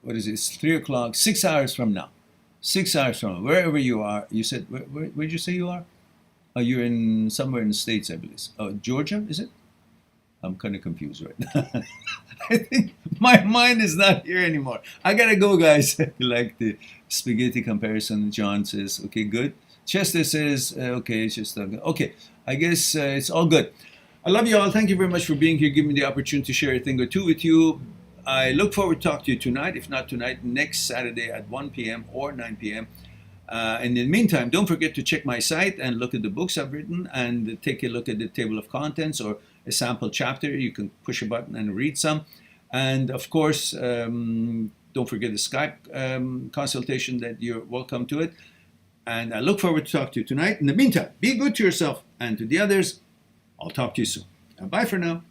what is it? It's 3 o'clock, 6 hours from now. 6 hours from now, wherever you are. You said, where'd you say you are? Oh, you're in somewhere in the States, I believe. Oh, Georgia, is it? I'm kind of confused right now. I think my mind is not here anymore. I gotta go, guys. Like the spaghetti comparison, John says, okay, good. Chester says, okay, it's just okay. I guess it's all good. I love you all. Thank you very much for being here, giving me the opportunity to share a thing or two with you. I look forward to talking to you tonight, if not tonight, next Saturday at 1 p.m. or 9 p.m. In the meantime, don't forget to check my site and look at the books I've written, and take a look at the table of contents or a sample chapter. You can push a button and read some. And of course, don't forget the Skype consultation, that you're welcome to it. And I look forward to talking to you tonight. In the meantime, be good to yourself and to the others. I'll talk to you soon. Bye for now.